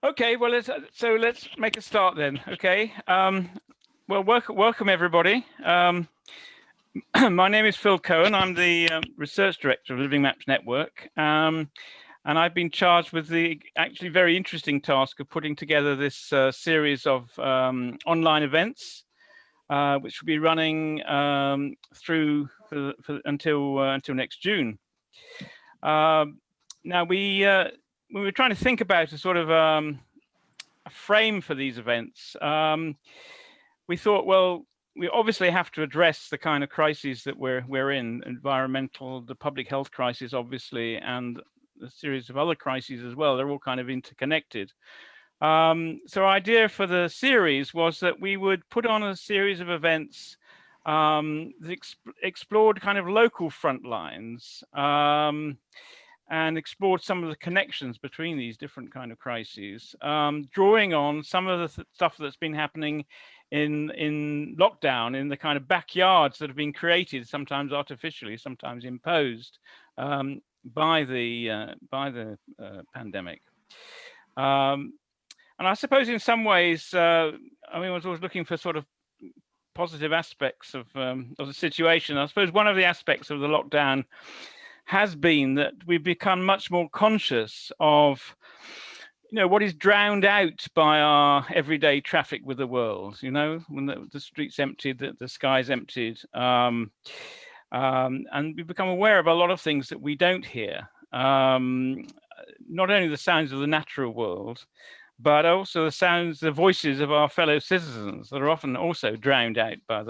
Okay, well, let's make a start then. Okay. Well, welcome everybody. My name is Phil Cohen. I'm the research director of Livingmaps Network, and I've been charged with the actually very interesting task of putting together this series of online events, which will be running through until next June. Now we were trying to think about a sort of a frame for these events. We thought, well, we obviously have to address the kind of crises that we're in, environmental, the public health crisis, obviously, and a series of other crises as well. They're all kind of interconnected. So our idea for the series was that we would put on a series of events that explored kind of local front lines and explored some of the connections between these different kind of crises, drawing on some of the stuff that's been happening in lockdown, in the kind of backyards that have been created, sometimes artificially, sometimes imposed by the pandemic. And I suppose in some ways, I was always looking for sort of positive aspects of the situation. I suppose one of the aspects of the lockdown has been that we've become much more conscious of, what is drowned out by our everyday traffic with the world. When the streets emptied, the skies emptied, and we've become aware of a lot of things that we don't hear. Not only the sounds of the natural world, but also the voices of our fellow citizens that are often also drowned out by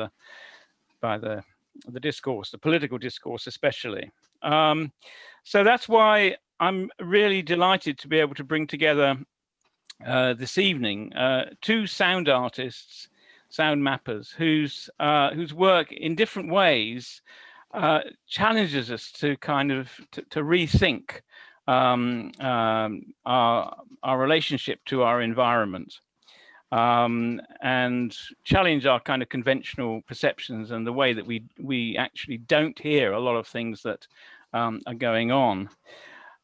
the discourse, the political discourse especially. So that's why I'm really delighted to be able to bring together this evening two sound artists, sound mappers, whose work in different ways challenges us to kind of to rethink our relationship to our environment, and challenge our kind of conventional perceptions and the way that we actually don't hear a lot of things that are going on.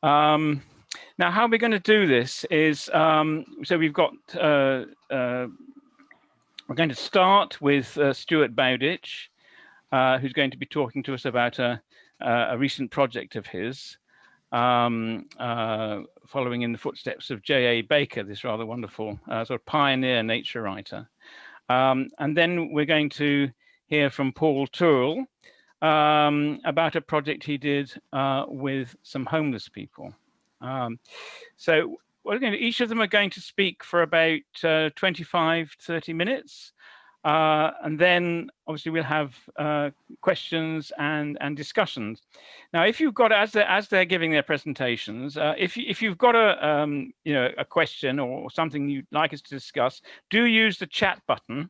Now, how we're going to do this is, so we've got, we're going to start with Stuart Bowditch, who's going to be talking to us about a recent project of his, following in the footsteps of J.A. Baker, this rather wonderful sort of pioneer nature writer. And then we're going to hear from Paul Tourle about a project he did with some homeless people. So each of them are going to speak for about 25, 30 minutes. And then obviously we'll have questions and discussions. Now, if you've got, as they're giving their presentations, if you've got a question or something you'd like us to discuss, do use the chat button.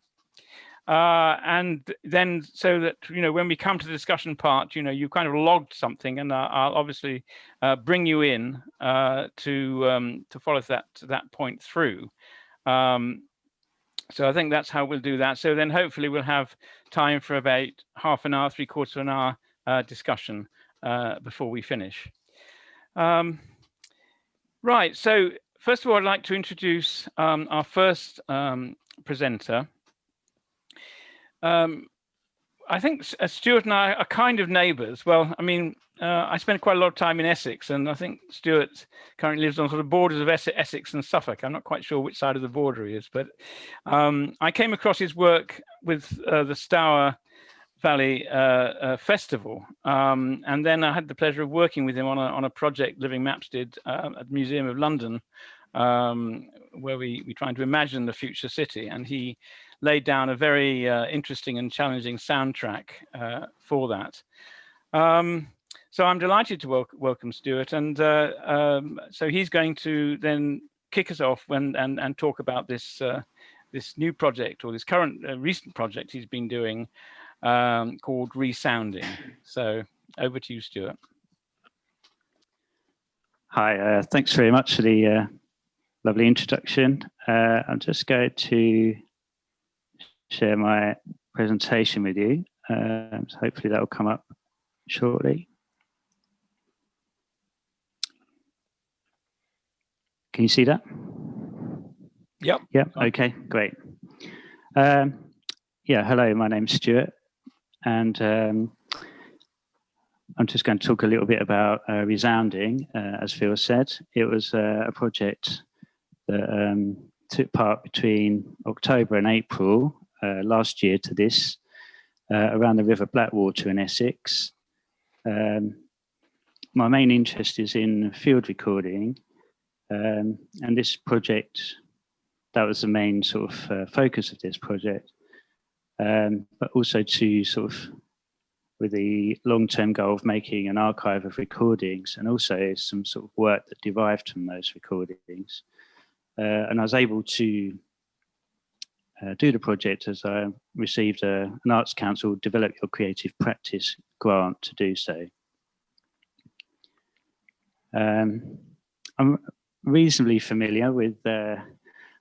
And then so that, when we come to the discussion part, you kind of logged something, and I'll obviously bring you in to follow that point through. So I think that's how we'll do that. So then hopefully we'll have time for about half an hour, 3/4 of an hour discussion before we finish. Right, so first of all, I'd like to introduce our first presenter. I think Stuart and I are kind of neighbours. Well, I mean, I spent quite a lot of time in Essex, and I think Stuart currently lives on sort of borders of Essex and Suffolk. I'm not quite sure which side of the border he is, but I came across his work with the Stour Valley Festival, and then I had the pleasure of working with him on a project Livingmaps did at the Museum of London, where we tried to imagine the future city, and he laid down a very interesting and challenging soundtrack for that. So I'm delighted to welcome Stuart, and so he's going to then kick us off and talk about this new project, or this current recent project he's been doing, called Resounding. So over to you, Stuart. Hi, thanks very much for the lovely introduction. I'm just going to share my presentation with you. So hopefully that will come up shortly. Can you see that? Yep. Yep. Okay, great. Yeah, hello, my name's Stuart, and I'm just going to talk a little bit about Resounding. As Phil said, it was a project that took part between October and April last year to this, around the River Blackwater in Essex. My main interest is in field recording, and this project, that was the main sort of focus of this project, but also to sort of with the long-term goal of making an archive of recordings, and also some sort of work that derived from those recordings. And I was able to do the project as I received an Arts Council Develop Your Creative Practice grant to do so. I'm reasonably familiar with the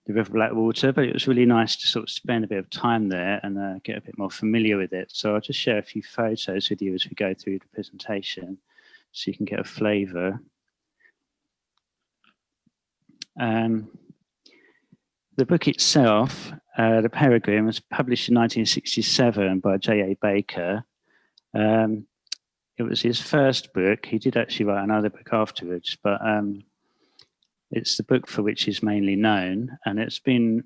River Blackwater, but it was really nice to sort of spend a bit of time there and get a bit more familiar with it. So I'll just share a few photos with you as we go through the presentation so you can get a flavour. The book itself, The Peregrine, was published in 1967 by J.A. Baker. It was his first book. He did actually write another book afterwards, but it's the book for which he's mainly known, and it's been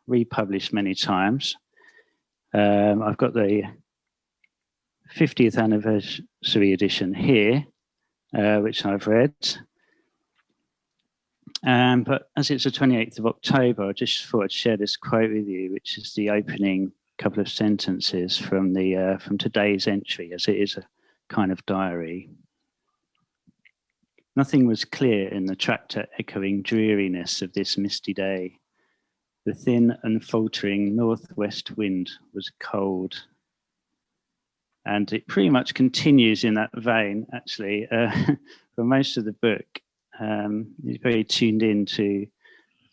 republished many times. I've got the 50th anniversary edition here, which I've read. But as it's the 28th of October, I just thought I'd share this quote with you, which is the opening couple of sentences from the from today's entry, as it is a kind of diary. Nothing was clear in the tractor echoing dreariness of this misty day. The thin and faltering northwest wind was cold. And it pretty much continues in that vein, actually, for most of the book. He's very tuned in to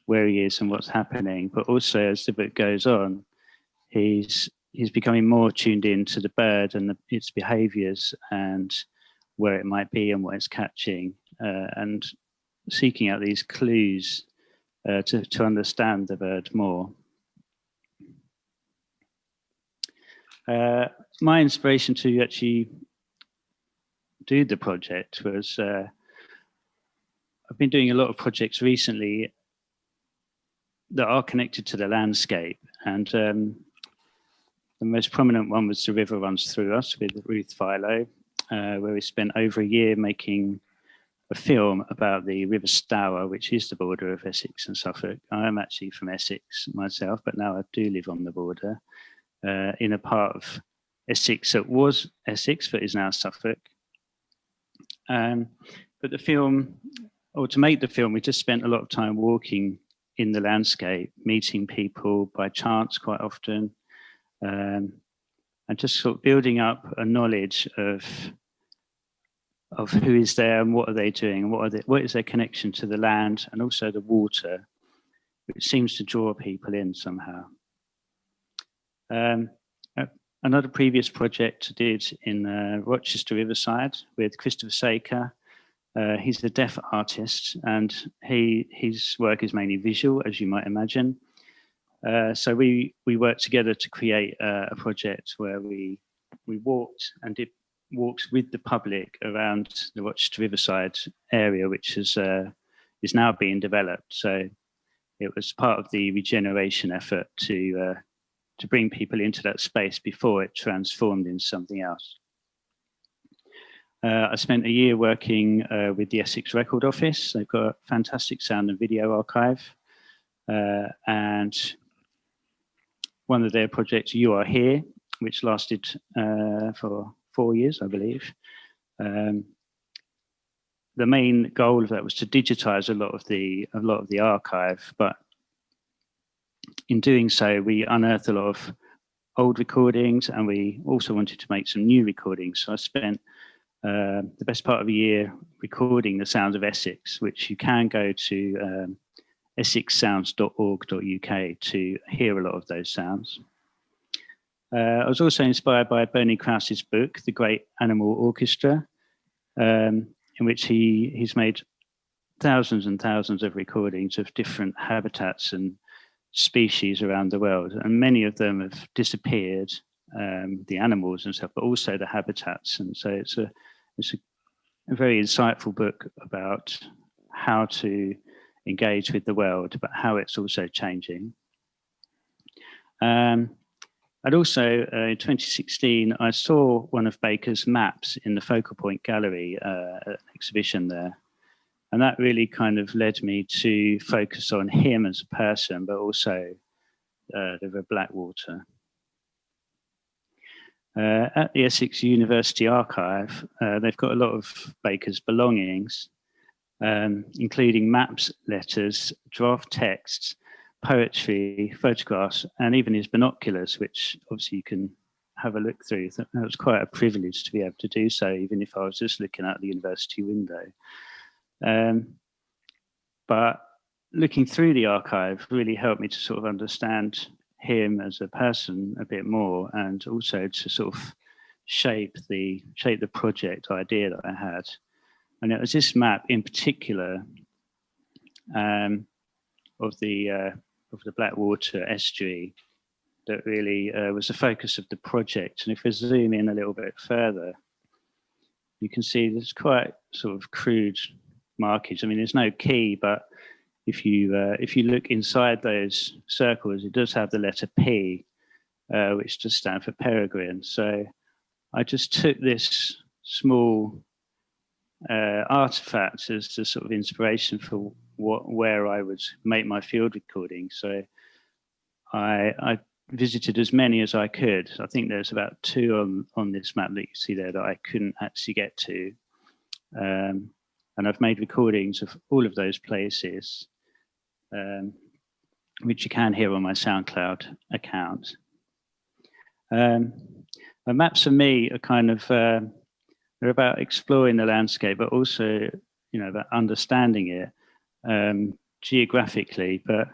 where he is and what's happening, but also as the book goes on, he's becoming more tuned in to the bird and its behaviours and where it might be and what it's catching, and seeking out these clues to understand the bird more. My inspiration to actually do the project was I've been doing a lot of projects recently that are connected to the landscape, and the most prominent one was The River Runs Through Us with Ruth Philo, where we spent over a year making a film about the River Stour, which is the border of Essex and Suffolk. I am actually from Essex myself, but now I do live on the border, in a part of Essex that was Essex, but is now Suffolk. But the film, or to make the film, we just spent a lot of time walking in the landscape, meeting people by chance quite often, and just sort of building up a knowledge of who is there and what are they doing, and what is their connection to the land and also the water, which seems to draw people in somehow. Another previous project I did in Rochester Riverside with Christopher Saker. He's a deaf artist, and his work is mainly visual, as you might imagine. So we worked together to create a project where we walked and did walks with the public around the Rochester Riverside area, which is now being developed. So it was part of the regeneration effort to bring people into that space before it transformed into something else. I spent a year working with the Essex Record Office. They've got a fantastic sound and video archive. And one of their projects, You Are Here, which lasted for 4 years, I believe. The main goal of that was to digitize a lot of the archive, but in doing so, we unearthed a lot of old recordings, and we also wanted to make some new recordings. So I spent the best part of a year recording the sounds of Essex, which you can go to essexsounds.org.uk to hear a lot of those sounds. I was also inspired by Bernie Krause's book, The Great Animal Orchestra, in which he's made thousands and thousands of recordings of different habitats and species around the world, and many of them have disappeared, the animals and stuff, but also the habitats. And so it's a very insightful book about how to engage with the world, but how it's also changing. And also in 2016, I saw one of Baker's maps in the Focal Point Gallery exhibition there. And that really kind of led me to focus on him as a person, but also the River Blackwater. At the Essex University Archive, they've got a lot of Baker's belongings, including maps, letters, draft texts, poetry, photographs, and even his binoculars, which obviously you can have a look through. That was quite a privilege to be able to do so, even if I was just looking out the university window. But looking through the archive really helped me to sort of understand him as a person a bit more, and also to sort of shape the project idea that I had. And it was this map in particular of the Blackwater estuary that really was the focus of the project. And if we zoom in a little bit further, you can see there's quite sort of crude markings. I mean, there's no key, but if you look inside those circles, it does have the letter P, which does stand for Peregrine. So I just took this small artifact as the sort of inspiration for where I would make my field recording. So I visited as many as I could. I think there's about 2 on this map that you see there that I couldn't actually get to. And I've made recordings of all of those places, which you can hear on my SoundCloud account. And maps for me are kind of, they're about exploring the landscape, but also, about understanding it geographically. But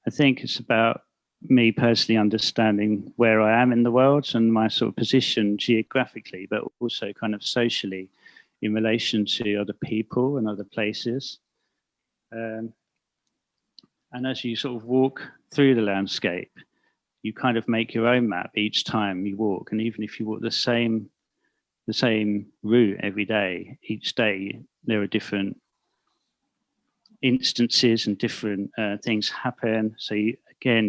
I think it's about me personally understanding where I am in the world and my sort of position geographically, but also kind of socially in relation to other people and other places. And as you sort of walk through the landscape, you kind of make your own map each time you walk. And even if you walk the same route every day, each day there are different instances and different things happen. So you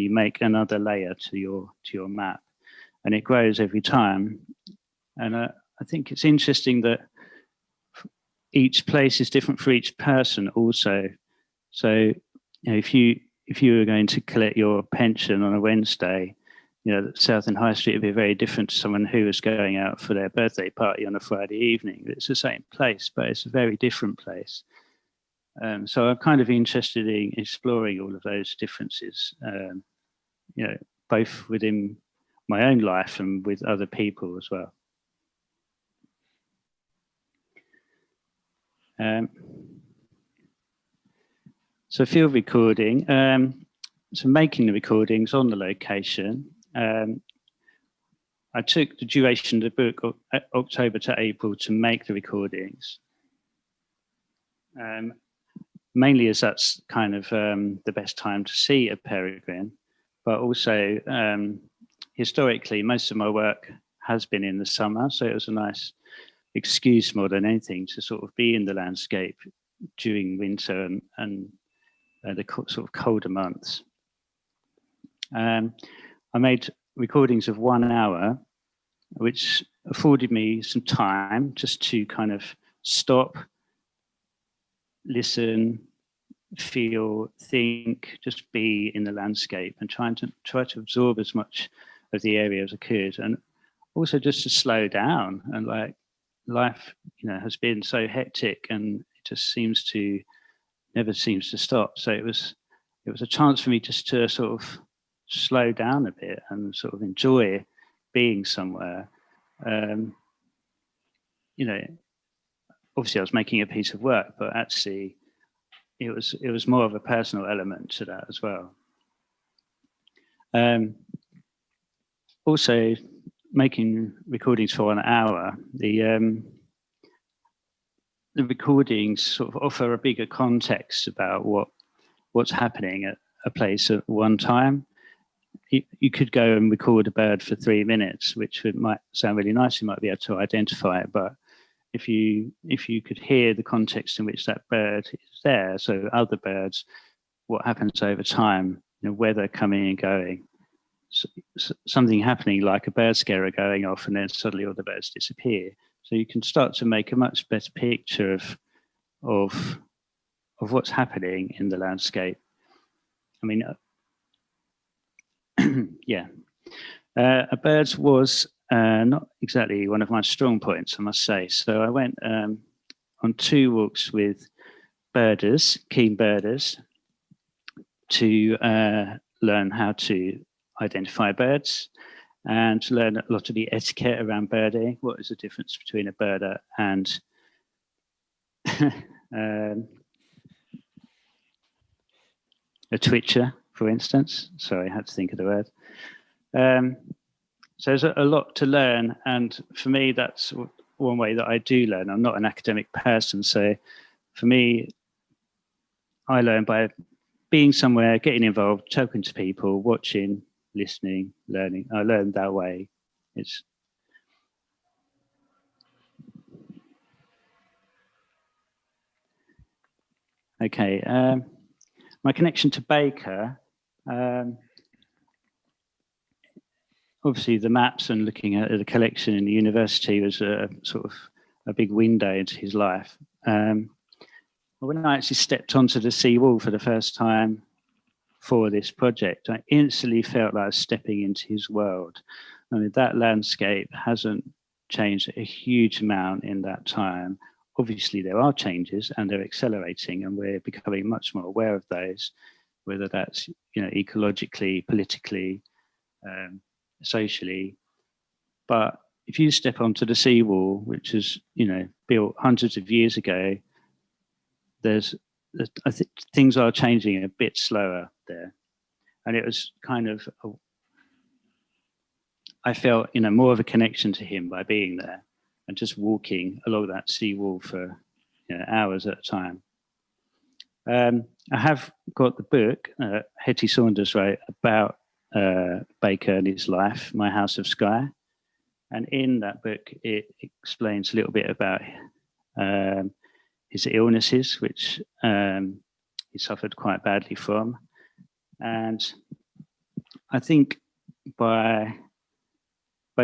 make another layer to your map, and it grows every time. And I think it's interesting that each place is different for each person also. So if you were going to collect your pension on a Wednesday, South and High Street would be very different to someone who was going out for their birthday party on a Friday evening. It's the same place, but it's a very different place. So I'm kind of interested in exploring all of those differences, both within my own life and with other people as well. So field recording, so making the recordings on the location. I took the duration of the book, October to April, to make the recordings. Mainly as that's kind of the best time to see a peregrine, but also historically, most of my work has been in the summer. So it was a nice excuse more than anything to sort of be in the landscape during winter and the sort of colder months. I made recordings of 1 hour, which afforded me some time just to kind of stop, listen, feel, think, just be in the landscape and try to absorb as much of the area as I could, and also just to slow down. And like life, has been so hectic, and it just never seems to stop. So it was a chance for me just to sort of slow down a bit and sort of enjoy being somewhere. Obviously I was making a piece of work, but actually it was more of a personal element to that as well. Also, making recordings for 1 hour, the the recordings sort of offer a bigger context about what's happening at a place at one time. You could go and record a bird for 3 minutes, which might sound really nice. You might be able to identify it, but if you could hear the context in which that bird is there, so other birds, what happens over time, weather coming and going, something happening like a bird scarer going off, and then suddenly all the birds disappear. So you can start to make a much better picture of what's happening in the landscape. I mean, yeah, birds was not exactly one of my strong points, I must say. So I went on 2 walks with birders, keen birders, to learn how to identify birds and to learn a lot of the etiquette around birding. What is the difference between a birder and a twitcher, for instance? Sorry, I had to think of the word. So there's a lot to learn, and for me, that's one way that I do learn. I'm not an academic person, so for me, I learn by being somewhere, getting involved, talking to people, watching, listening, learning. I learn that way. It's okay. My connection to Baker, obviously the maps and looking at the collection in the university was a sort of a big window into his life. When I actually stepped onto the sea wall for the first time for this project, I instantly felt like I was stepping into his world. I mean, that landscape hasn't changed a huge amount in that time. Obviously, there are changes and they're accelerating, and we're becoming much more aware of those, whether that's ecologically, politically, socially. But if you step onto the seawall, which is built hundreds of years ago, I think things are changing a bit slower there, and it was kind of I felt more of a connection to him by being there and just walking along that seawall for hours at a time. I have got the book Hetty Saunders wrote about Baker and his life, My House of Sky, and in that book it explains a little bit about his illnesses, which he suffered quite badly from. And I think by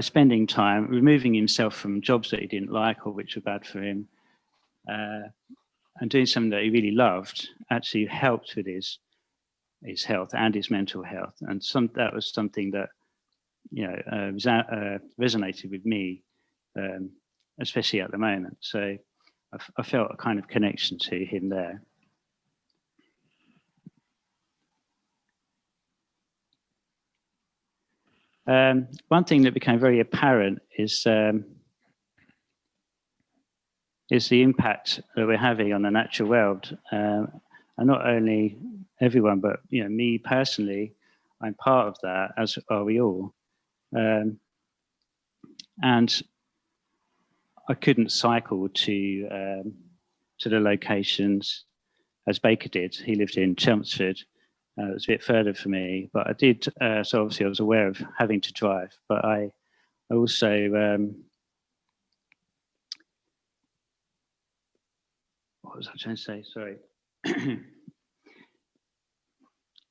spending time removing himself from jobs that he didn't like or which were bad for him, and doing something that he really loved, actually helped with his health and his mental health. And that was something that resonated with me, especially at the moment. So I felt a kind of connection to him there. One thing that became very apparent is the impact that we're having on the natural world, and not only everyone, but me personally, I'm part of that, as are we all. And I couldn't cycle to the locations as Baker did. He lived in Chelmsford. It was a bit further for me, but I did. So obviously I was aware of having to drive, but I also what was I trying to say? Sorry.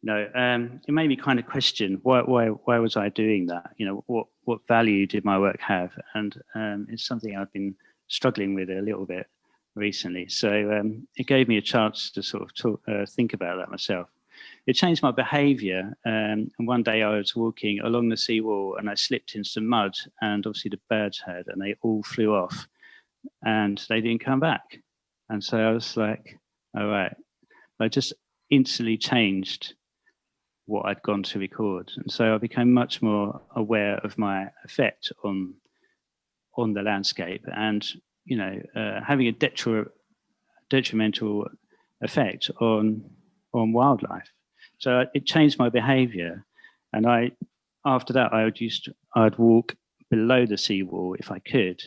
No, it made me kind of question why was I doing that? What value did my work have? And it's something I've been struggling with a little bit recently. So it gave me a chance to sort of think about that myself. It changed my behaviour. And one day I was walking along the seawall and I slipped in some mud, and obviously the birds had, and they all flew off, and they didn't come back. And so I was like, all right, I just instantly changed what I'd gone to record. And so I became much more aware of my effect on the landscape, and having a detrimental effect on wildlife. So it changed my behaviour, and after that I'd walk below the seawall if I could,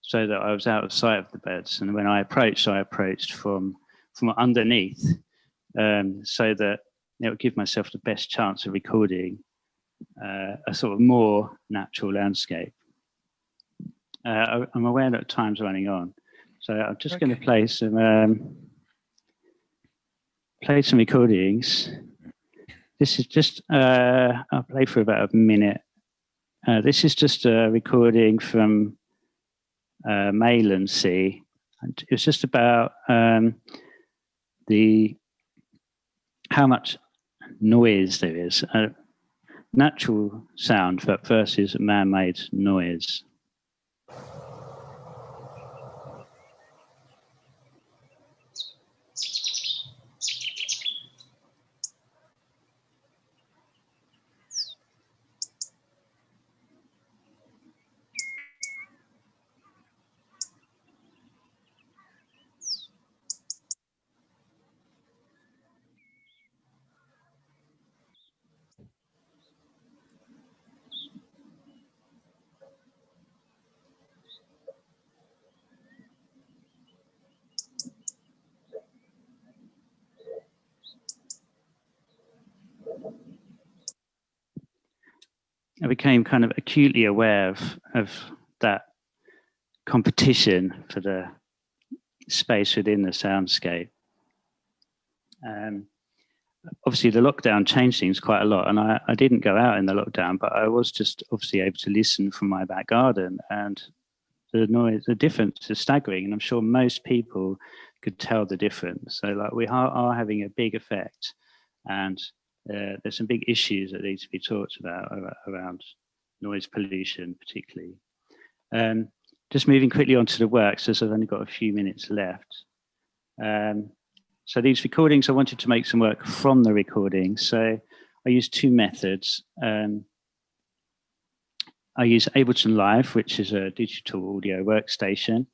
so that I was out of sight of the birds. And when I approached from underneath, so that it would give myself the best chance of recording a sort of more natural landscape. I'm aware that time's running on, so I'm just going to play some recordings. This is just, I'll play for about a minute. This is just a recording from Mayland Sea. And it was just about how much noise there is, natural sound versus man-made noise. I became kind of acutely aware of that competition for the space within the soundscape. Obviously, the lockdown changed things quite a lot, and I didn't go out in the lockdown, but I was just obviously able to listen from my back garden, and the difference is staggering, and I'm sure most people could tell the difference. So, like, we are having a big effect, and there's some big issues that need to be talked about around noise pollution, particularly. Just moving quickly onto the work, so I've only got a few minutes left. So these recordings, I wanted to make some work from the recordings. So I use two methods. I use Ableton Live, which is a digital audio workstation,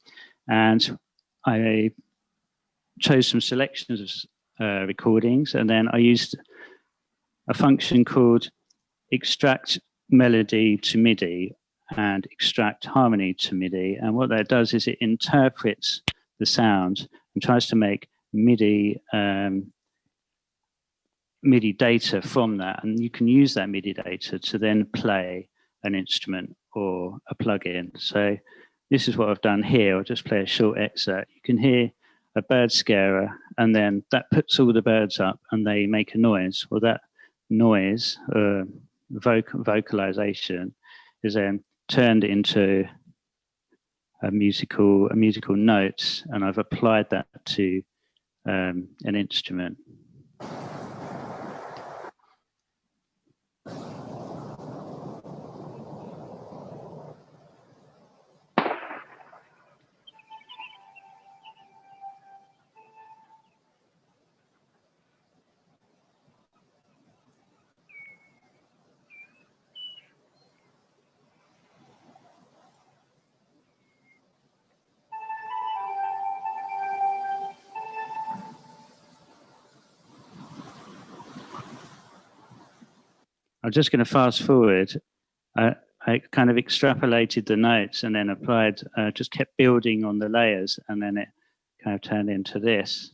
and I chose some selections of recordings, and then I used a function called extract melody to MIDI and extract harmony to MIDI. And what that does is it interprets the sound and tries to make MIDI data from that. And you can use that MIDI data to then play an instrument or a plugin. So this is what I've done here. I'll just play a short excerpt. You can hear a bird scarer, and then that puts all the birds up and they make a noise. Well, that noise, vocalization, is then turned into a musical notes, and I've applied that to an instrument. I'm just going to fast forward. I kind of extrapolated the notes and then applied, just kept building on the layers, and then it kind of turned into this.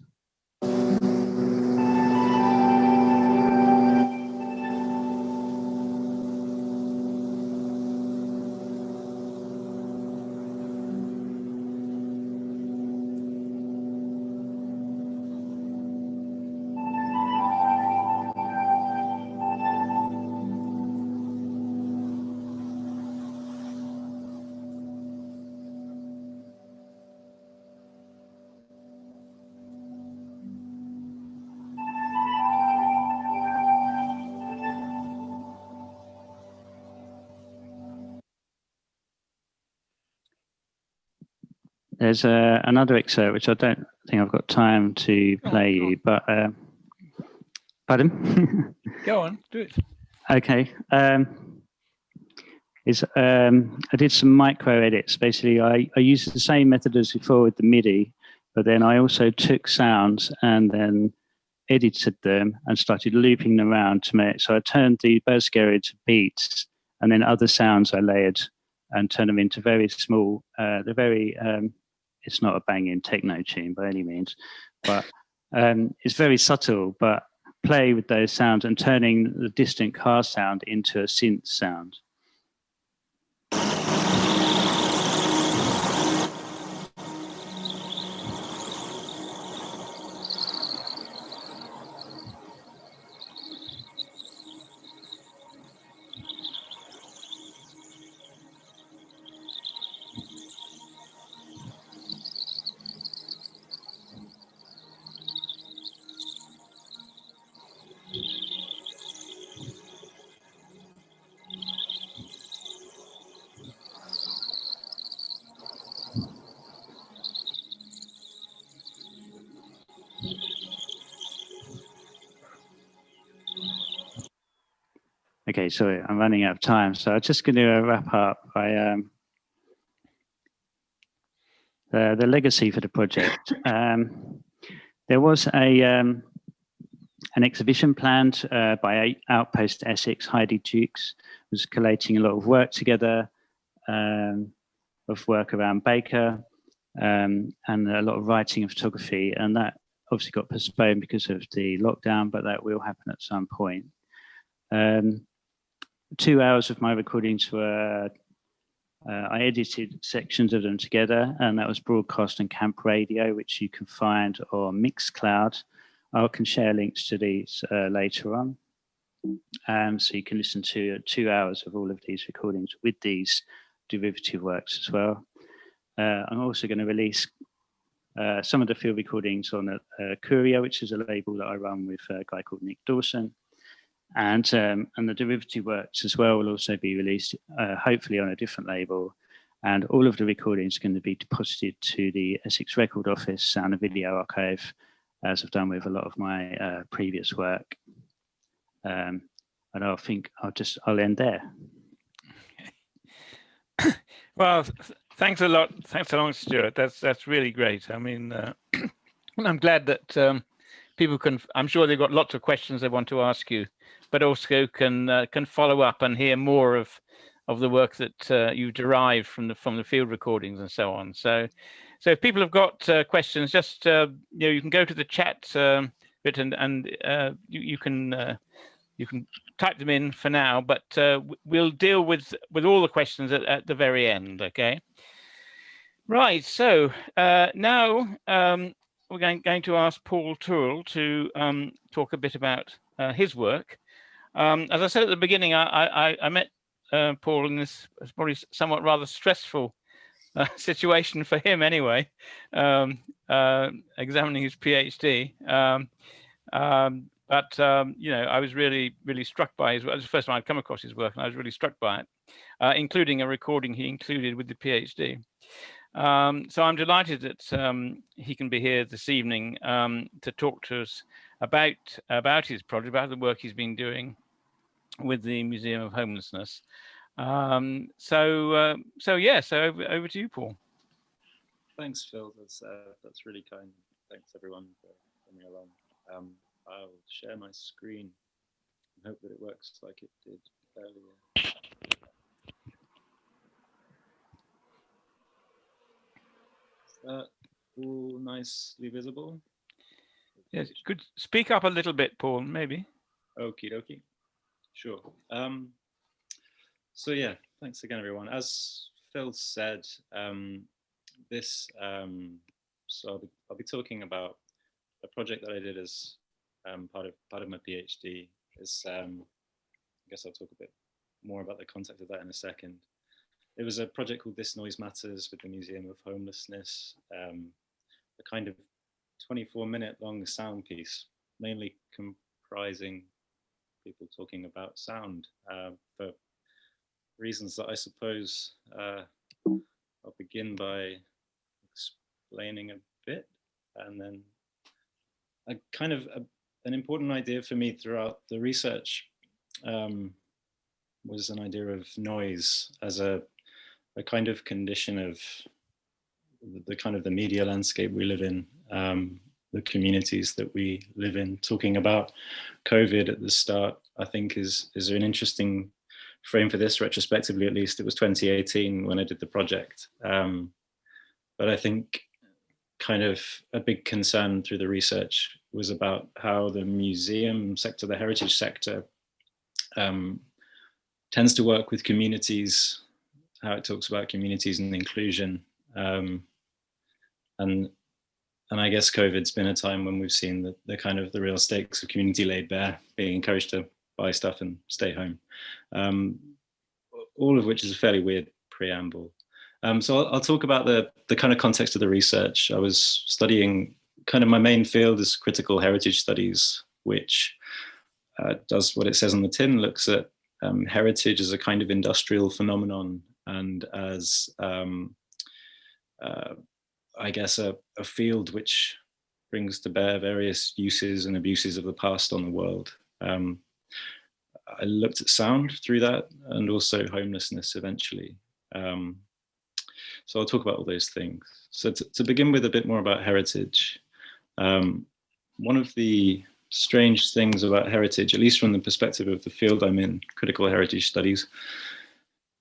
There's another excerpt which I don't think I've got time to play you, but pardon? Go on, do it. Okay. I did some micro edits. Basically, I used the same method as before with the MIDI, but then I also took sounds and then edited them and started looping them around to make. So I turned the bird scarer into beats, and then other sounds I layered and turn them into very small, they're very, it's not a banging techno tune by any means, but it's very subtle, but play with those sounds and turning the distant car sound into a synth sound. Okay, sorry, I'm running out of time, so I'm just going to wrap up by the legacy for the project. There was an exhibition planned by Outpost Essex. Heidi Dukes was collating a lot of work together, of work around Baker, and a lot of writing and photography, and that obviously got postponed because of the lockdown, but that will happen at some point. 2 hours of my recordings were, I edited sections of them together, and that was broadcast on Camp Radio, which you can find on Mixcloud. I can share links to these later on. So you can listen to 2 hours of all of these recordings with these derivative works as well. I'm also going to release some of the field recordings on Courier, which is a label that I run with a guy called Nick Dawson. And the derivative works as well will also be released, hopefully on a different label. And all of the recordings are going to be deposited to the Essex Record Office Sound and Video Archive, as I've done with a lot of my previous work. And I think I'll end there. Well, thanks a lot. Thanks a lot, Stuart. That's really great. I mean, I'm glad that people can. I'm sure they've got lots of questions they want to ask you, but also can follow up and hear more of the work that you derive from the field recordings and so on. So if people have got questions, just you can go to the chat bit and you can type them in for now, but we'll deal with all the questions at the very end. Okay. Right. So now we're going to ask Paul Tourle to talk a bit about his work. As I said at the beginning, I met Paul in this probably somewhat rather stressful situation for him anyway, examining his PhD. But I was really struck by his work. It was the first time I'd come across his work, and I was really struck by it, including a recording he included with the PhD. So I'm delighted that he can be here this evening to talk to us about his project, about the work he's been doing with the Museum of Homelessness. So over to you, Paul. Thanks, Phil. That's really kind. Thanks everyone for coming along. I'll share my screen and hope that it works like it did earlier. Is that all nicely visible? Yes, could speak up a little bit, Paul, maybe. Okie dokie. Sure. So yeah, thanks again, everyone. As Phil said, so I'll be talking about a project that I did as part of my PhD. I guess I'll talk a bit more about the context of that in a second. It was a project called This Noise Matters with the Museum of Homelessness, a kind of 24-minute long sound piece, mainly comprising people talking about sound for reasons that I suppose I'll begin by explaining a bit, and then an important idea for me throughout the research was an idea of noise as a kind of condition of the media landscape we live in, the communities that we live in. Talking about COVID at the start, I think is an interesting frame for this retrospectively, at least, it was 2018 when I did the project. But I think kind of a big concern through the research was about how the museum sector, the heritage sector, tends to work with communities, how it talks about communities and inclusion. And I guess COVID's been a time when we've seen the kind of the real stakes of community laid bare, being encouraged to buy stuff and stay home. All of which is a fairly weird preamble. So I'll talk about the kind of context of the research. I was studying, kind of my main field is critical heritage studies, which does what it says on the tin, looks at heritage as a kind of industrial phenomenon and as I guess a field which brings to bear various uses and abuses of the past on the world. I looked at sound through that and also homelessness eventually. So I'll talk about all those things. So to begin with a bit more about heritage, one of the strange things about heritage, at least from the perspective of the field I'm in, critical heritage studies,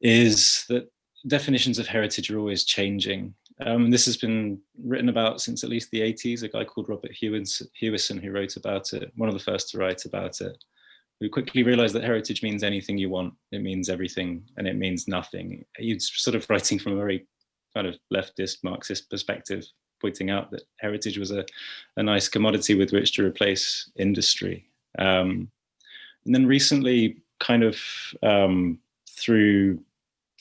is that definitions of heritage are always changing. This has been written about since at least the 80s, a guy called Robert Hewison who wrote about it, one of the first to write about it, who quickly realized that heritage means anything you want, it means everything, and it means nothing. He's sort of writing from a very kind of leftist Marxist perspective, pointing out that heritage was a nice commodity with which to replace industry. And then recently, kind of through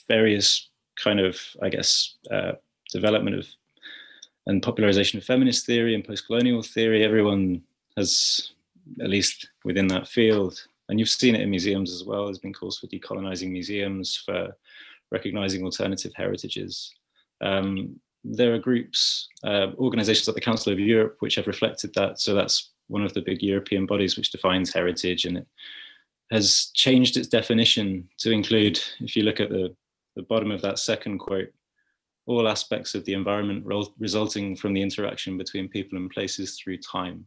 various kind of, I guess, development of and popularization of feminist theory and post-colonial theory, everyone has, at least within that field, and you've seen it in museums as well, there's been calls for decolonizing museums, for recognizing alternative heritages. There are groups, organizations like the Council of Europe, which have reflected that. So that's one of the big European bodies which defines heritage, and it has changed its definition to include, if you look at the bottom of that second quote, all aspects of the environment resulting from the interaction between people and places through time,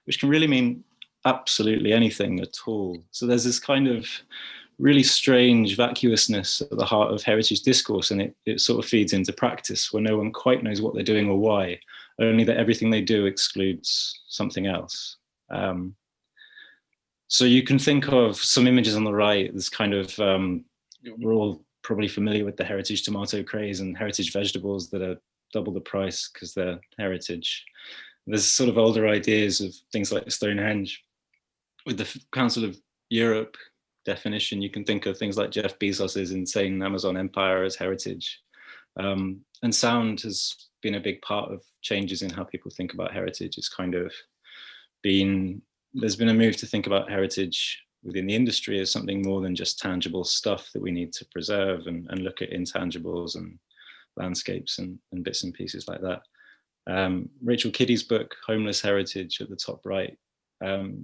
which can really mean absolutely anything at all. So there's this kind of really strange vacuousness at the heart of heritage discourse, and it sort of feeds into practice where no one quite knows what they're doing or why, only that everything they do excludes something else. So you can think of some images on the right, this kind of, we're all probably familiar with the heritage tomato craze and heritage vegetables that are double the price because they're heritage. There's sort of older ideas of things like Stonehenge. With the Council of Europe definition, you can think of things like Jeff Bezos's insane Amazon empire as heritage. And sound has been a big part of changes in how people think about heritage. It's kind of been, there's been a move to think about heritage within the industry as something more than just tangible stuff that we need to preserve and look at intangibles and landscapes and bits and pieces like that. Rachel Kiddie's book, Homeless Heritage, at the top right,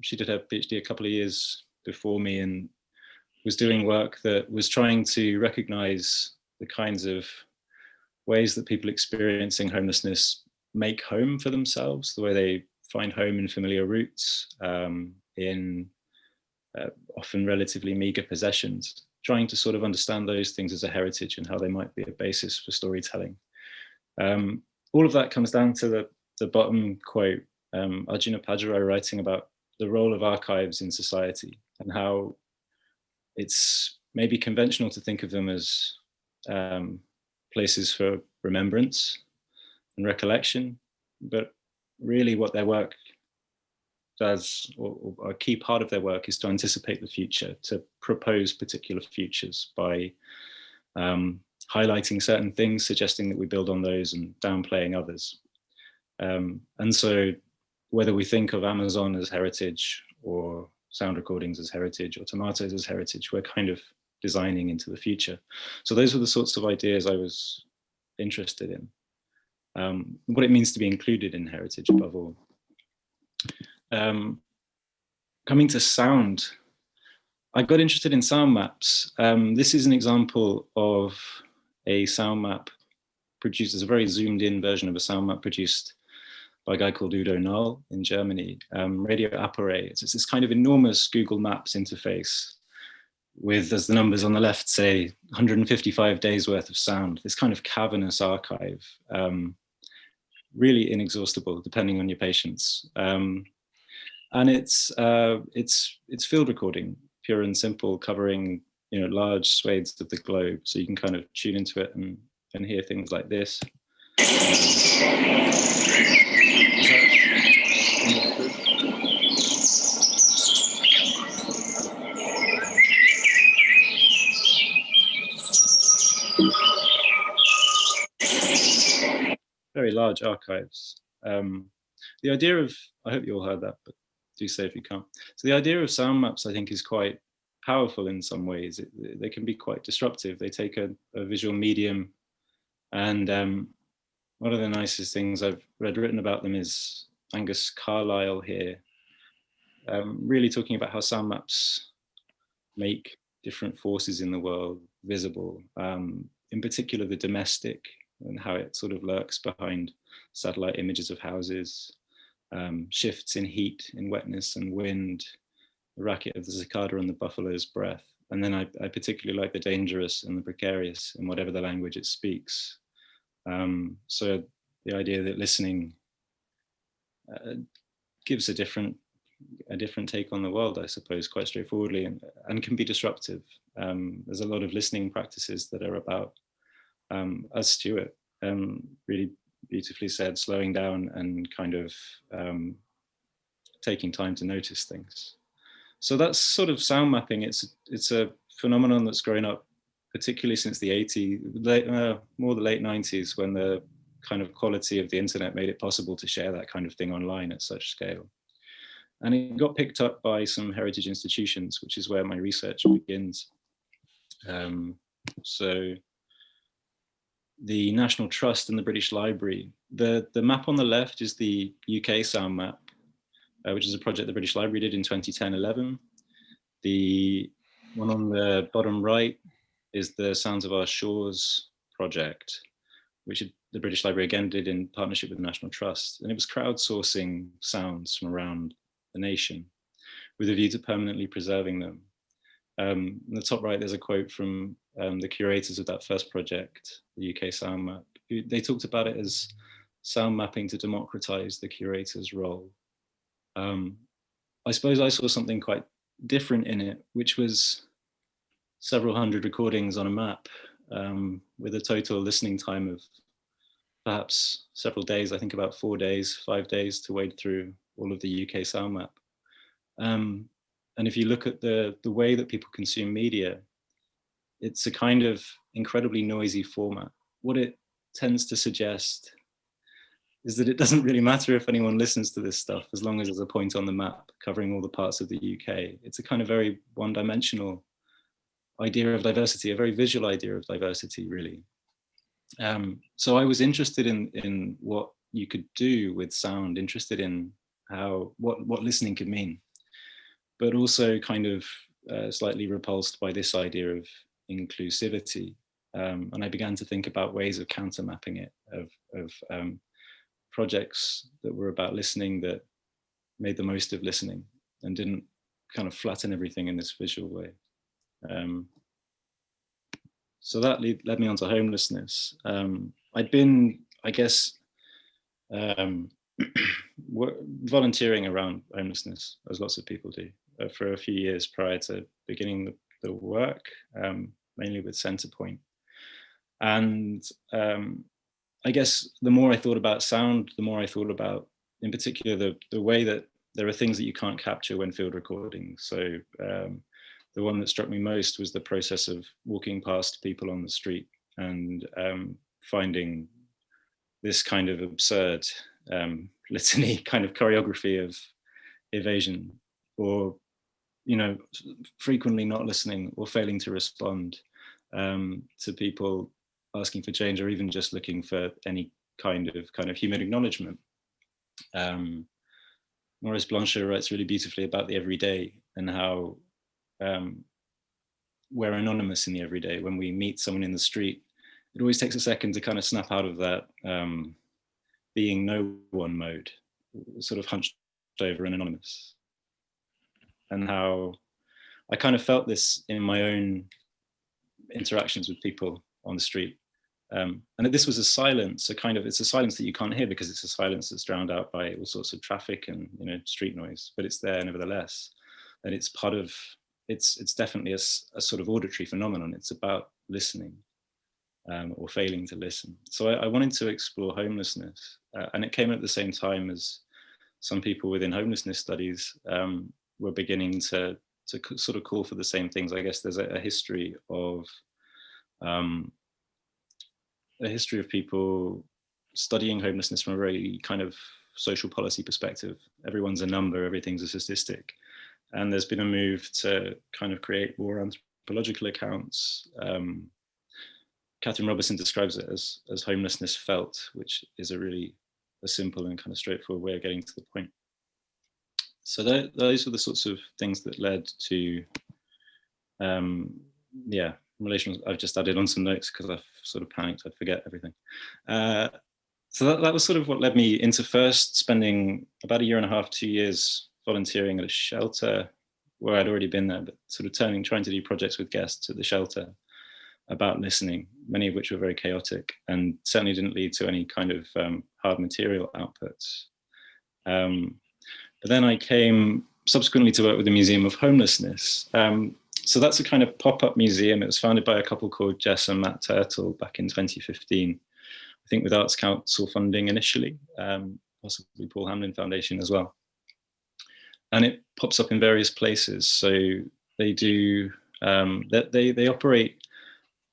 she did her PhD a couple of years before me and was doing work that was trying to recognize the kinds of ways that people experiencing homelessness make home for themselves, the way they find home in familiar roots, in often relatively meager possessions, trying to sort of understand those things as a heritage and how they might be a basis for storytelling. All of that comes down to the bottom quote, Arjuna Pajaro writing about the role of archives in society and how it's maybe conventional to think of them as places for remembrance and recollection, but really what their work does, or a key part of their work, is to anticipate the future, to propose particular futures by highlighting certain things, suggesting that we build on those and downplaying others. And so whether we think of Amazon as heritage or sound recordings as heritage or tomatoes as heritage, we're kind of designing into the future. So those were the sorts of ideas I was interested in. What it means to be included in heritage above all. Coming to sound, I got interested in sound maps. This is an example of a sound map produced as a very zoomed in version of a sound map produced by a guy called Udo Null in Germany, Radio Apparat. It's this kind of enormous Google Maps interface with, as the numbers on the left say, 155 days worth of sound, this kind of cavernous archive, really inexhaustible depending on your patience. And it's field recording, pure and simple, covering large swathes of the globe. So you can kind of tune into it and hear things like this. Very large archives. The idea of, I hope you all heard that, but do say if you can't. So the idea of sound maps, I think, is quite powerful in some ways. They can be quite disruptive. They take a visual medium, and one of the nicest things I've read written about them is Angus Carlyle here, really talking about how sound maps make different forces in the world visible, in particular the domestic, and how it sort of lurks behind satellite images of houses, shifts in heat, in wetness and wind, the racket of the cicada and the buffalo's breath. And then I particularly like the dangerous and the precarious in whatever the language it speaks. So the idea that listening gives a different take on the world, I suppose, quite straightforwardly, and can be disruptive. There's a lot of listening practices that are about, as Stuart really beautifully said, slowing down and kind of taking time to notice things. So that's sort of sound mapping. It's a phenomenon that's grown up, particularly since the 80s, more the late 90s, when the kind of quality of the internet made it possible to share that kind of thing online at such scale. And it got picked up by some heritage institutions, which is where my research begins. So the National Trust and the British Library, the map on the left is the UK sound map, which is a project the British Library did in 2010-11. The one on the bottom right is the Sounds of Our Shores project, which the British Library again did in partnership with the National Trust. And it was crowdsourcing sounds from around the nation with a view to permanently preserving them. In the top right, there's a quote from the curators of that first project, the UK Sound Map. They talked about it as sound mapping to democratize the curator's role. I suppose I saw something quite different in it, which was several hundred recordings on a map with a total listening time of perhaps several days, I think about 4 days, 5 days to wade through all of the UK sound map. And if you look at the way that people consume media, it's a kind of incredibly noisy format. What it tends to suggest is that it doesn't really matter if anyone listens to this stuff, as long as there's a point on the map covering all the parts of the UK. It's a kind of very one-dimensional idea of diversity, a very visual idea of diversity, really. So I was interested in what you could do with sound, interested in what listening could mean, but also kind of slightly repulsed by this idea of inclusivity. And I began to think about ways of counter mapping it, of projects that were about listening that made the most of listening and didn't kind of flatten everything in this visual way. So that led me on to homelessness. I'd been, I guess, volunteering around homelessness, as lots of people do, for a few years prior to beginning the work, mainly with Centrepoint. And I guess the more I thought about sound, the more I thought about, in particular, the way that there are things that you can't capture when field recording. So the one that struck me most was the process of walking past people on the street and finding this kind of absurd litany, kind of choreography of evasion, or frequently not listening or failing to respond to people asking for change, or even just looking for any kind of human acknowledgement. Maurice Blanchot writes really beautifully about the everyday and how we're anonymous in the everyday. When we meet someone in the street, it always takes a second to kind of snap out of that being no one mode, sort of hunched over and anonymous. And how I kind of felt this in my own interactions with people on the street. And this was a silence, it's a silence that you can't hear because it's a silence that's drowned out by all sorts of traffic and street noise, but it's there nevertheless. And it's part of, it's definitely a sort of auditory phenomenon. It's about listening or failing to listen. So I wanted to explore homelessness, and it came at the same time as some people within homelessness studies were beginning to sort of call for the same things. I guess there's a history of people studying homelessness from a very kind of social policy perspective. Everyone's a number, everything's a statistic. And there's been a move to kind of create more anthropological accounts. Catherine Robertson describes it as homelessness felt, which is a simple and kind of straightforward way of getting to the point. So those were the sorts of things that led to, relational. I've just added on some notes because I've sort of panicked, I'd forget everything. So that was sort of what led me into first spending about 1.5 years, 2 years volunteering at a shelter where I'd already been there, but sort of trying to do projects with guests at the shelter about listening, many of which were very chaotic and certainly didn't lead to any kind of hard material outputs. But then I came subsequently to work with the Museum of Homelessness. So that's a kind of pop-up museum. It was founded by a couple called Jess and Matt Tourle back in 2015, I think with Arts Council funding initially, possibly Paul Hamlin Foundation as well. And it pops up in various places. So they do, they operate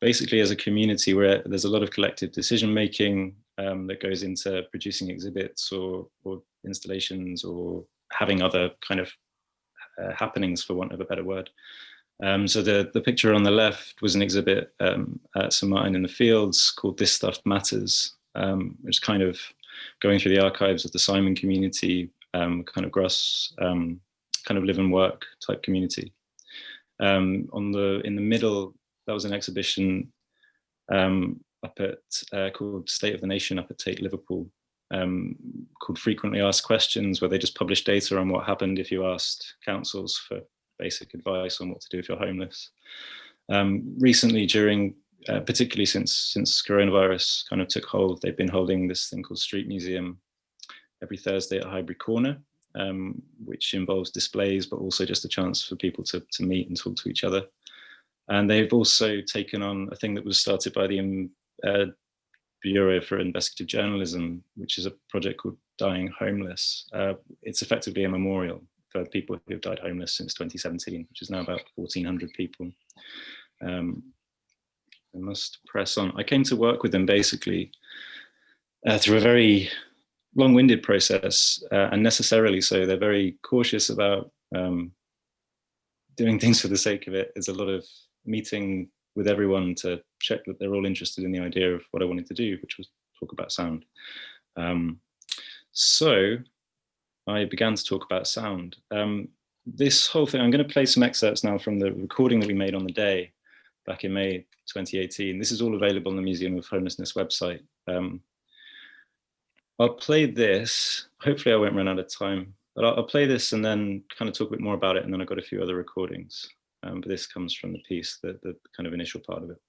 basically as a community where there's a lot of collective decision-making that goes into producing exhibits or installations or having other kind of happenings, for want of a better word. So the picture on the left was an exhibit at St Martin in the Fields called This Stuff Matters, which is kind of going through the archives of the Simon community, kind of Gruss, kind of live and work type community. In the middle, that was an exhibition up at called State of the Nation up at Tate Liverpool, called Frequently Asked Questions, where they just published data on what happened if you asked councils for basic advice on what to do if you're homeless. Recently, during particularly since coronavirus kind of took hold, they've been holding this thing called Street Museum every Thursday at Highbury Corner, which involves displays, but also just a chance for people to meet and talk to each other. And they've also taken on a thing that was started by the Bureau for Investigative Journalism, which is a project called Dying Homeless. It's effectively a memorial for people who have died homeless since 2017, which is now about 1,400 people. I must press on. I came to work with them basically through a very long-winded process, and necessarily so. They're very cautious about doing things for the sake of it. There's a lot of meeting with everyone to check that they're all interested in the idea of what I wanted to do, which was talk about sound. So I began to talk about sound. This whole thing, I'm going to play some excerpts now from the recording that we made on the day back in May 2018. This is all available on the Museum of Homelessness website. I'll play this. Hopefully I won't run out of time, but I'll play this and then kind of talk a bit more about it. And then I've got a few other recordings. But this comes from the piece, the kind of initial part of it.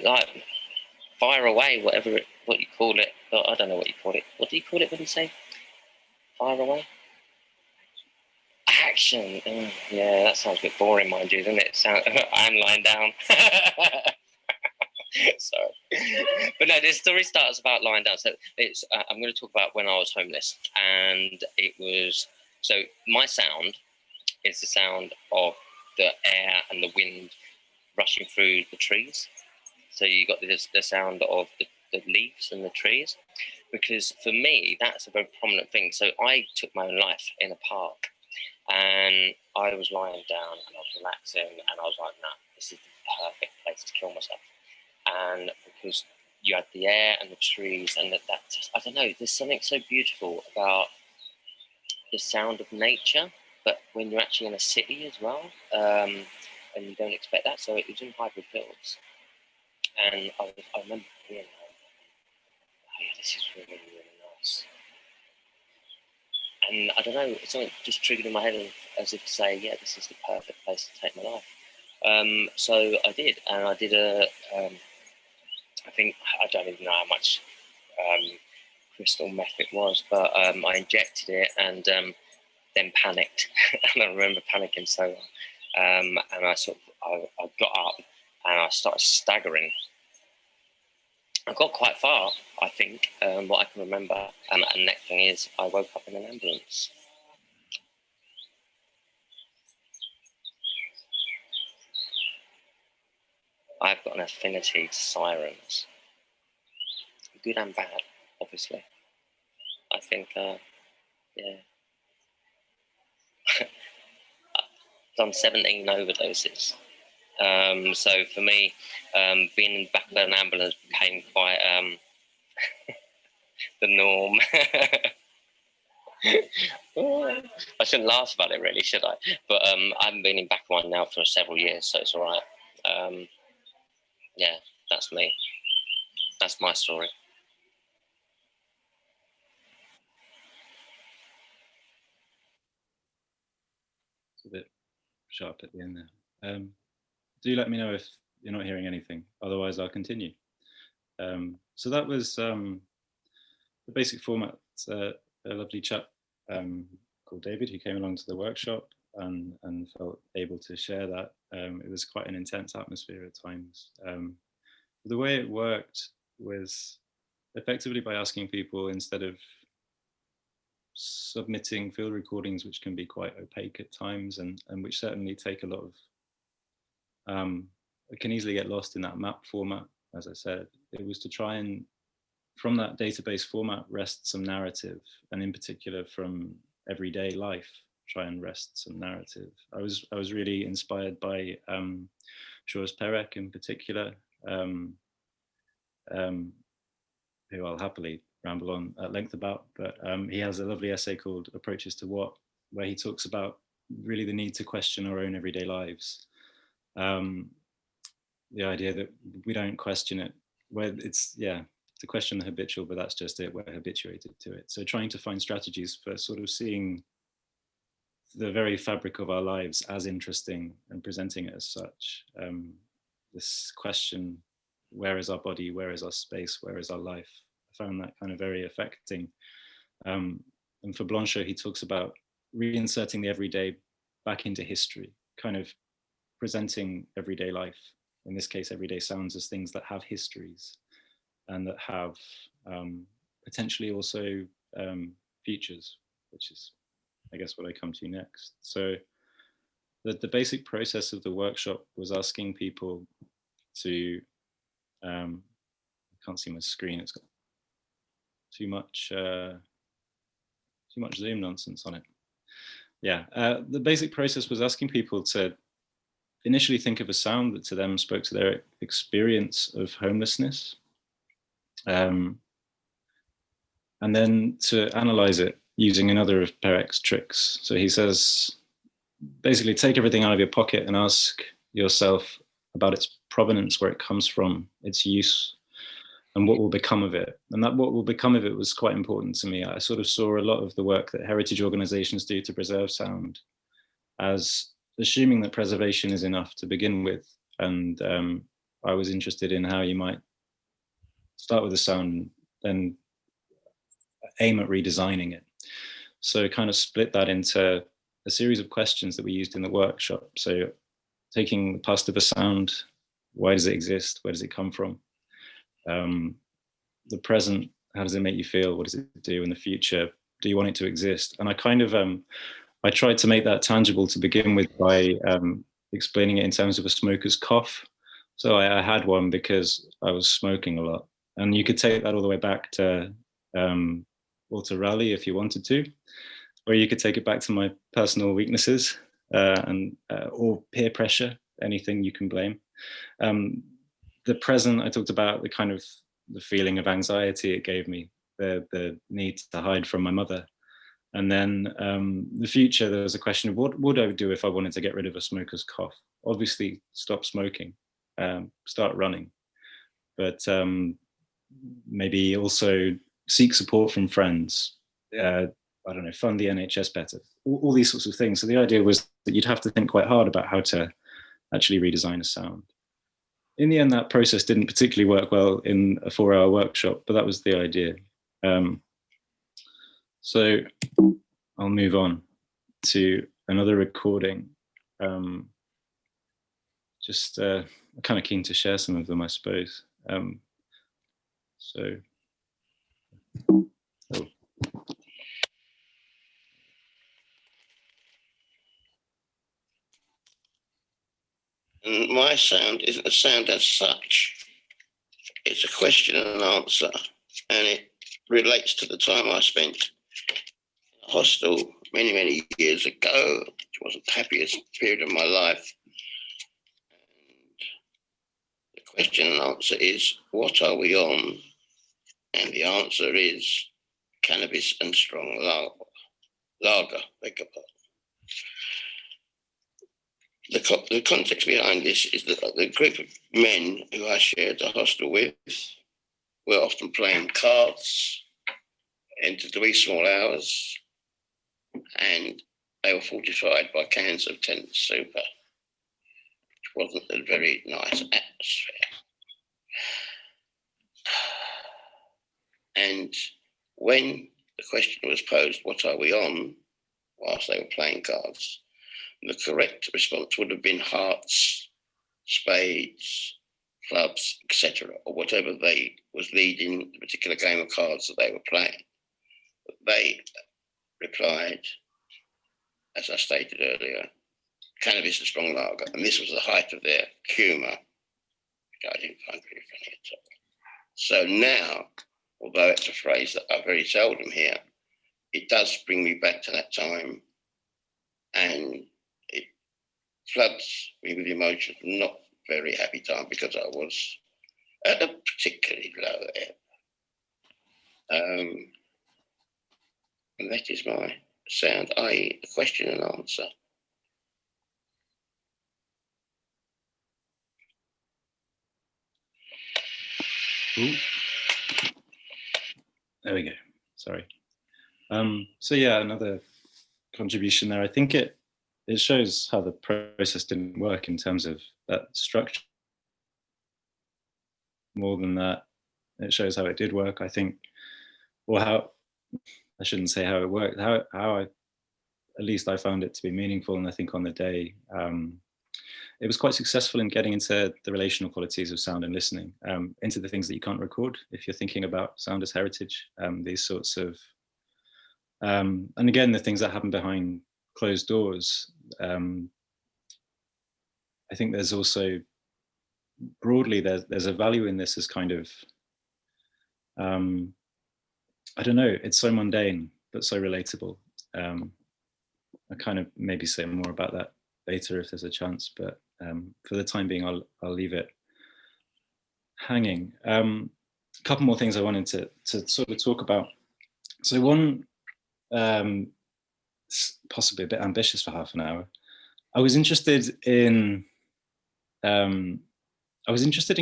Like fire away, what you call it. I don't know what you call it. What do you call it when you say fire away? Action. Yeah, that sounds a bit boring, mind you, doesn't it? I'm lying down. Sorry, but no, this story starts about lying down. So it's I'm going to talk about when I was homeless, and it was so my sound is the sound of the air and the wind rushing through the trees. So you got the sound of the leaves and the trees, because for me, that's a very prominent thing. So I took my own life in a park, And I was lying down and I was relaxing, and I was like, no, this is the perfect place to kill myself. And because you had the air and the trees, and that just, I don't know, there's something so beautiful about the sound of nature, but when you're actually in a city as well, and you don't expect that. So it was in Hybrid Fields, and I remember being like, oh yeah, this is really, really nice. And I don't know, something just triggered in my head as if to say, yeah, this is the perfect place to take my life. So I did, and I did I think, I don't even know how much crystal meth it was, but I injected it and then panicked. And I remember panicking so well. And I I got up and I started staggering. I got quite far, I think, what I can remember. And the next thing is I woke up in an ambulance. I've got an affinity to sirens. Good and bad, obviously. I think, yeah. I've done 17 overdoses. So for me, being in the back of an ambulance became quite the norm. I shouldn't laugh about it, really, should I? But I haven't been in back of one now for several years, so it's all right. Yeah, that's me. That's my story. It's a bit sharp at the end there. Do let me know if you're not hearing anything, otherwise I'll continue. So that was the basic format. It's a lovely chap called David who came along to the workshop and felt able to share that. It was quite an intense atmosphere at times. The way it worked was effectively by asking people, instead of submitting field recordings, which can be quite opaque at times and which certainly take a lot of, it can easily get lost in that map format, as I said. It was to try and, from that database format, wrest some narrative, and in particular from everyday life, try and wrest some narrative. I was really inspired by Georges Perec in particular, who I'll happily ramble on at length about, but he has a lovely essay called Approaches to What, where he talks about really the need to question our own everyday lives. The idea that we don't question it, where it's, yeah, to question the habitual, but that's just it, we're habituated to it. So trying to find strategies for sort of seeing the very fabric of our lives as interesting and presenting it as such. This question, where is our body, where is our space, where is our life? I found that kind of very affecting. And for Blanchot, he talks about reinserting the everyday back into history, kind of presenting everyday life, in this case, everyday sounds, as things that have histories and that have potentially also futures, which is, I guess, what I come to next. So the basic process of the workshop was asking people to, I can't see my screen, it's got too much Zoom nonsense on it. Yeah, the basic process was asking people to initially think of a sound that to them spoke to their experience of homelessness, and then to analyze it using another of Perec's tricks. So he says, basically take everything out of your pocket and ask yourself about its provenance, where it comes from, its use, and what will become of it. And that what will become of it was quite important to me. I sort of saw a lot of the work that heritage organizations do to preserve sound as assuming that preservation is enough to begin with. And I was interested in how you might start with a sound, then aim at redesigning it. So kind of split that into a series of questions that we used in the workshop. So taking the past of a sound, why does it exist? Where does it come from? The present, how does it make you feel? What does it do? In the future, do you want it to exist? And I kind of, I tried to make that tangible to begin with by explaining it in terms of a smoker's cough. So I had one because I was smoking a lot. And you could take that all the way back to Walter Raleigh if you wanted to. or you could take it back to my personal weaknesses or peer pressure, anything you can blame. The present, I talked about the kind of the feeling of anxiety it gave me, the need to hide from my mother. And then the future, there was a question of what would I do if I wanted to get rid of a smoker's cough? Obviously, stop smoking, start running, but maybe also seek support from friends. I don't know, fund the NHS better, all these sorts of things. So the idea was that you'd have to think quite hard about how to actually redesign a sound. In the end, that process didn't particularly work well in a 4-hour workshop, but that was the idea. So I'll move on to another recording. Just I'm kind of keen to share some of them, I suppose. And my sound isn't a sound as such. It's a question and an answer, and it relates to the time I spent in a hostel many, many years ago, which wasn't the happiest period of my life. And the question and answer is, what are we on? And the answer is cannabis and strong lager, beg your pardon. The context behind this is that the group of men who I shared the hostel with were often playing cards into the wee small hours, and they were fortified by cans of tent super, which wasn't a very nice atmosphere. And when the question was posed, what are we on, whilst they were playing cards, the correct response would have been hearts, spades, clubs, etc., or whatever they was leading the particular game of cards that they were playing. But they replied, as I stated earlier, cannabis and strong lager, and this was the height of their humour, which I didn't find very funny at all. So now, although it's a phrase that I very seldom hear, it does bring me back to that time, and it floods me with emotion. Not very happy time, because I was at a particularly low ebb. And that is my sound, i.e. the question and answer. Ooh. There we go. Sorry. So yeah, another contribution there. I think it shows how the process didn't work in terms of that structure. More than that, it shows how it did work, I think, or how, I shouldn't say how it worked, how I, at least I found it to be meaningful. And I think on the day, it was quite successful in getting into the relational qualities of sound and listening, into the things that you can't record if you're thinking about sound as heritage, these sorts of, and again, the things that happen behind closed doors. I think there's also, broadly, there's a value in this as kind of, I don't know, it's so mundane, but so relatable. I kind of maybe say more about that later if there's a chance, but for the time being, I'll leave it hanging. A couple more things I wanted to sort of talk about. So one, possibly a bit ambitious for half an hour. I was interested in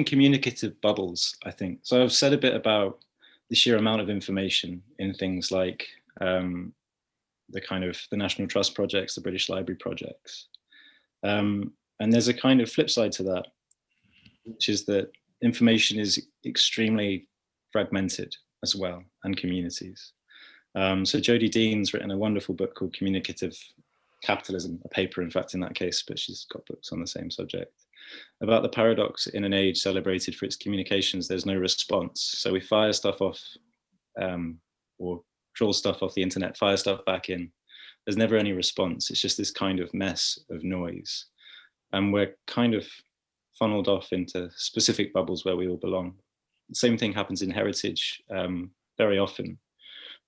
communicative bubbles, I think. So I've said a bit about the sheer amount of information in things like the kind of the National Trust projects, the British Library projects. And there's a kind of flip side to that, which is that information is extremely fragmented as well, and communities. So Jodie Dean's written a wonderful book called Communicative Capitalism, a paper, in fact, in that case, but she's got books on the same subject, about the paradox in an age celebrated for its communications, there's no response. So we fire stuff off, or draw stuff off the internet, fire stuff back in. There's never any response. It's just this kind of mess of noise. And we're kind of funneled off into specific bubbles where we all belong. The same thing happens in heritage very often,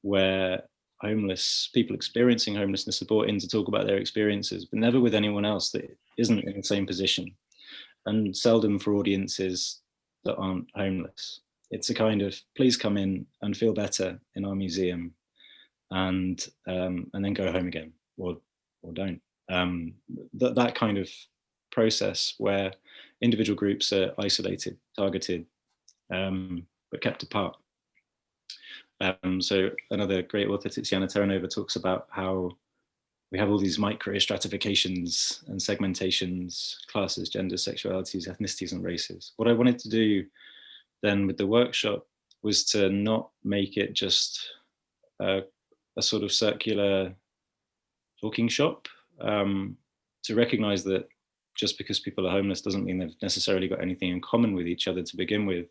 where people experiencing homelessness are brought in to talk about their experiences, but never with anyone else that isn't in the same position, and seldom for audiences that aren't homeless. It's a kind of, please come in and feel better in our museum, and then go home again, or don't. That kind of process where individual groups are isolated, targeted, but kept apart. So another great author, Tiziana Terranova, talks about how we have all these micro stratifications and segmentations, classes, genders, sexualities, ethnicities, and races. What I wanted to do then with the workshop was to not make it just a sort of circular talking shop, to recognize that just because people are homeless doesn't mean they've necessarily got anything in common with each other to begin with.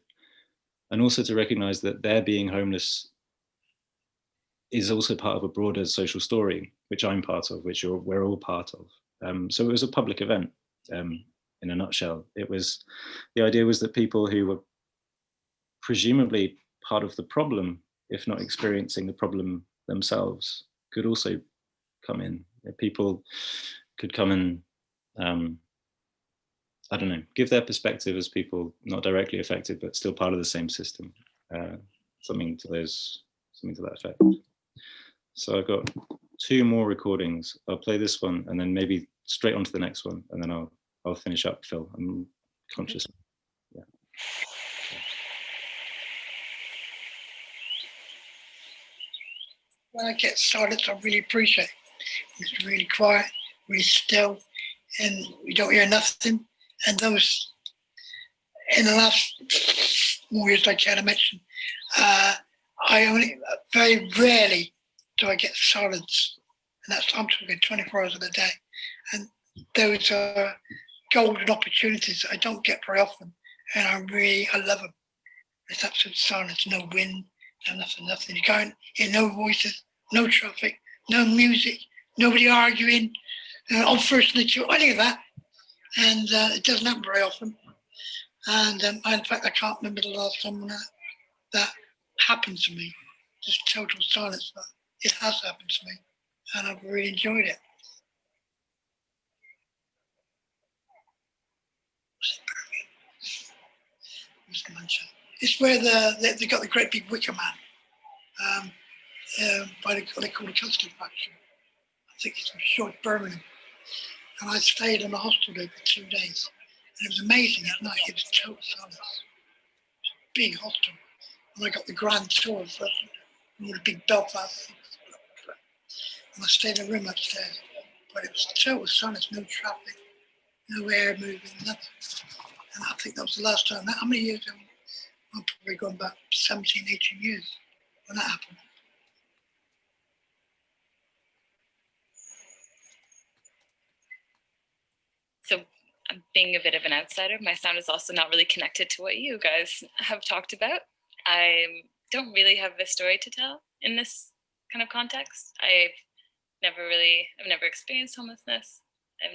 And also to recognize that their being homeless is also part of a broader social story, which I'm part of, which we're all part of. So it was a public event, in a nutshell. The idea was that people who were presumably part of the problem, if not experiencing the problem themselves, could also come in. People could come and, I don't know, give their perspective as people not directly affected, but still part of the same system. Something to that effect. So I've got 2 more recordings. I'll play this one and then maybe straight on to the next one, and then I'll finish up, Phil. I'm conscious. Yeah. When I get started, I really appreciate it. It's really quiet, really still, and we don't hear nothing. And those, in the last more years, I can't mention, very rarely do I get silence, and I'm talking 24 hours of the day. And those are golden opportunities that I don't get very often, and I love them. It's absolute silence, no wind, no nothing. You can't hear no voices, no traffic, no music, nobody arguing, unfortunately, any of that. And it doesn't happen very often. And in fact, I can't remember the last time that happened to me. Just total silence, but it has happened to me, and I've really enjoyed it. It's where they got the great big wicker man by they call the custard factory. I think it's from short Birmingham. And I stayed in a hostel there for 2 days. And it was amazing at night. It was total silence. Big hostel. And I got the grand tour for all the big Belfast things. And I stayed in a room upstairs. But it was total silence, no traffic, no air moving, nothing. And I think that was the last time. How many years ago? I'm probably going back 17, 18 years when that happened. So being a bit of an outsider, my sound is also not really connected to what you guys have talked about. I don't really have a story to tell in this kind of context. I've never experienced homelessness. I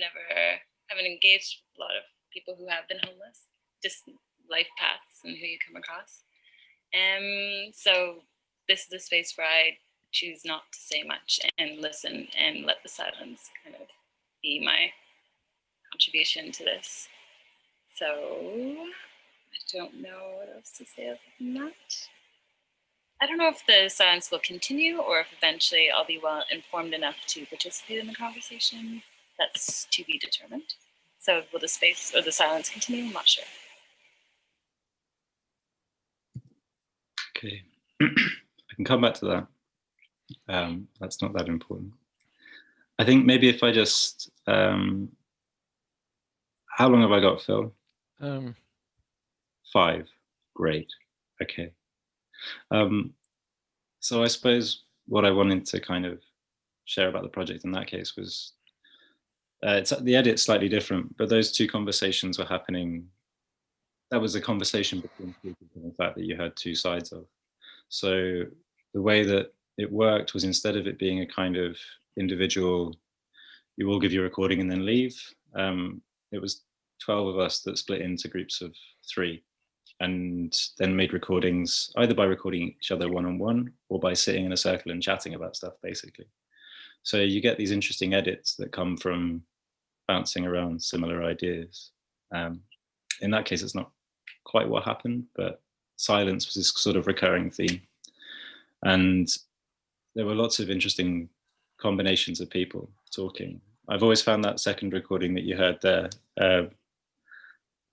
haven't engaged a lot of people who have been homeless, just life paths and who you come across. So this is a space where I choose not to say much and listen and let the silence kind of be my contribution to this. So I don't know what else to say other than that. I don't know if the silence will continue or if eventually I'll be well informed enough to participate in the conversation. That's to be determined. So will the space or the silence continue? I'm not sure. Okay, I can come back to that. That's not that important. I think maybe if I just, how long have I got, Phil? 5, great, okay. So I suppose what I wanted to kind of share about the project in that case was, the edit's slightly different, but those 2 conversations were happening. That was a conversation between people, in fact, that you heard 2 sides of. So the way that it worked was, instead of it being a kind of individual, you all give your recording and then leave, it was 12 of us that split into groups of 3. and then made recordings either by recording each other one-on-one or by sitting in a circle and chatting about stuff, basically. So you get these interesting edits that come from bouncing around similar ideas. In that case, it's not quite what happened, but silence was this sort of recurring theme. And there were lots of interesting combinations of people talking. I've always found that second recording that you heard there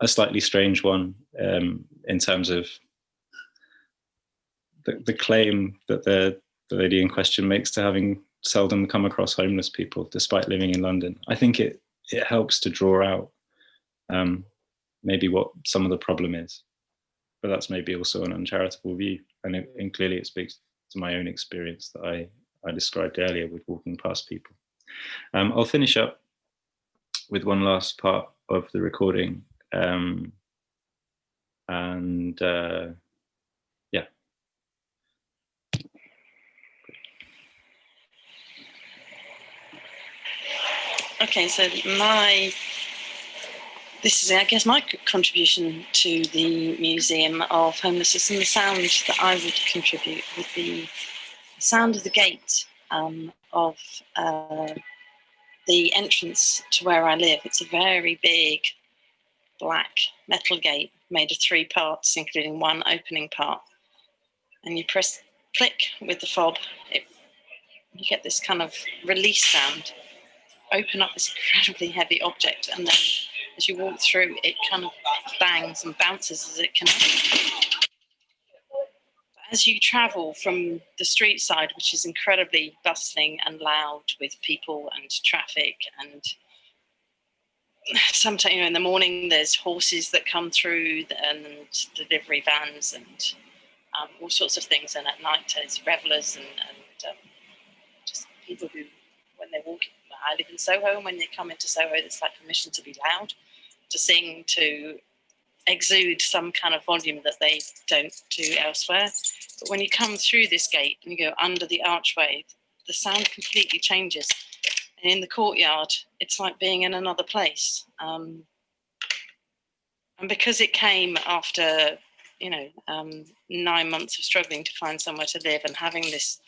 a slightly strange one in terms of the claim that the lady in question makes to having seldom come across homeless people despite living in London. I think it helps to draw out maybe what some of the problem is, but that's maybe also an uncharitable view, and clearly it speaks to my own experience that I described earlier with walking past people. I'll finish up with one last part of the recording, yeah. Okay, so this is, I guess, my contribution to the Museum of Homelessness, and the sound that I would contribute with the sound of the gate of the entrance to where I live. It's a very big black metal gate made of 3 parts, including one opening part. And you press click with the fob, you get this kind of release sound. Open up this incredibly heavy object, and then as you walk through, it kind of bangs and bounces as it connects. As you travel from the street side, which is incredibly bustling and loud with people and traffic, and sometimes, in the morning there's horses that come through and delivery vans and all sorts of things, and at night there's revelers and just people who, when they're walking. I live in Soho, and when they come into Soho, there's like permission to be loud, to sing, to exude some kind of volume that they don't do elsewhere. But when you come through this gate and you go under the archway, the sound completely changes. And in the courtyard, it's like being in another place. And because it came after, 9 months of struggling to find somewhere to live and having this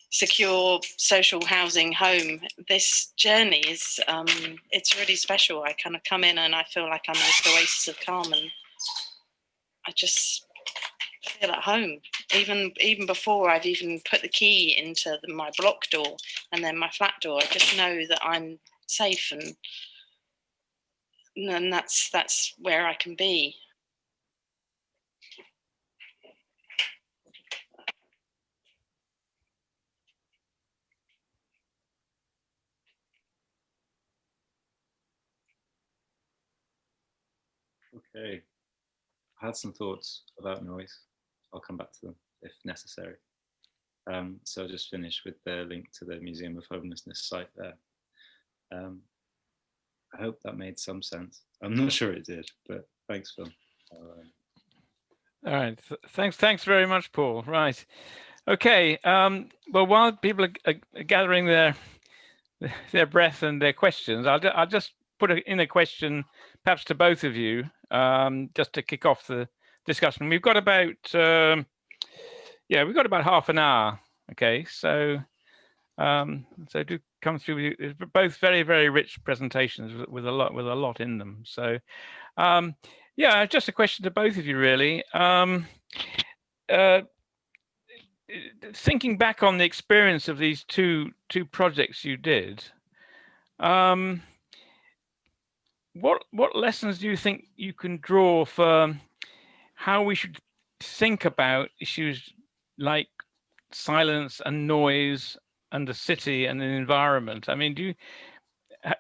secure social housing home, this journey is it's really special. I kind of come in and I feel like I'm this oasis of calm, and I just feel at home, even before I've even put the key into my block door and then my flat door. I just know that I'm safe, and that's where I can be. Okay, I had some thoughts about noise. I'll come back to them if necessary. So I'll just finish with the link to the Museum of Homelessness site there. I hope that made some sense. I'm not sure it did, but thanks, Phil. All right, thanks very much, Paul. Right, okay. Well, while people are gathering their breath and their questions, I'll just put in a question, perhaps to both of you, just to kick off the discussion. We've got about half an hour. Okay, so do come through. Both very, very rich presentations with a lot in them. So yeah, just a question to both of you, really. Thinking back on the experience of these two projects you did, what lessons do you think you can draw for how we should think about issues like silence and noise and the city and the environment? I mean,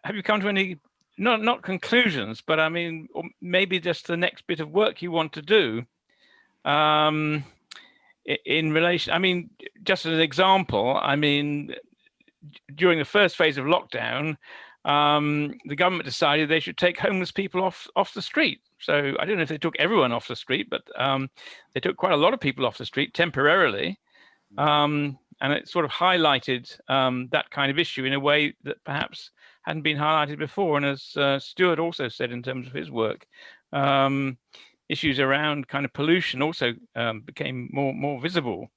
have you come to any not conclusions, but I mean, or maybe just the next bit of work you want to do in relation? I mean, just as an example, I mean, during the first phase of lockdown, the government decided they should take homeless people off the street. So I don't know if they took everyone off the street, but they took quite a lot of people off the street temporarily. And it sort of highlighted that kind of issue in a way that perhaps hadn't been highlighted before. And as Stuart also said in terms of his work, issues around kind of pollution also became more visible.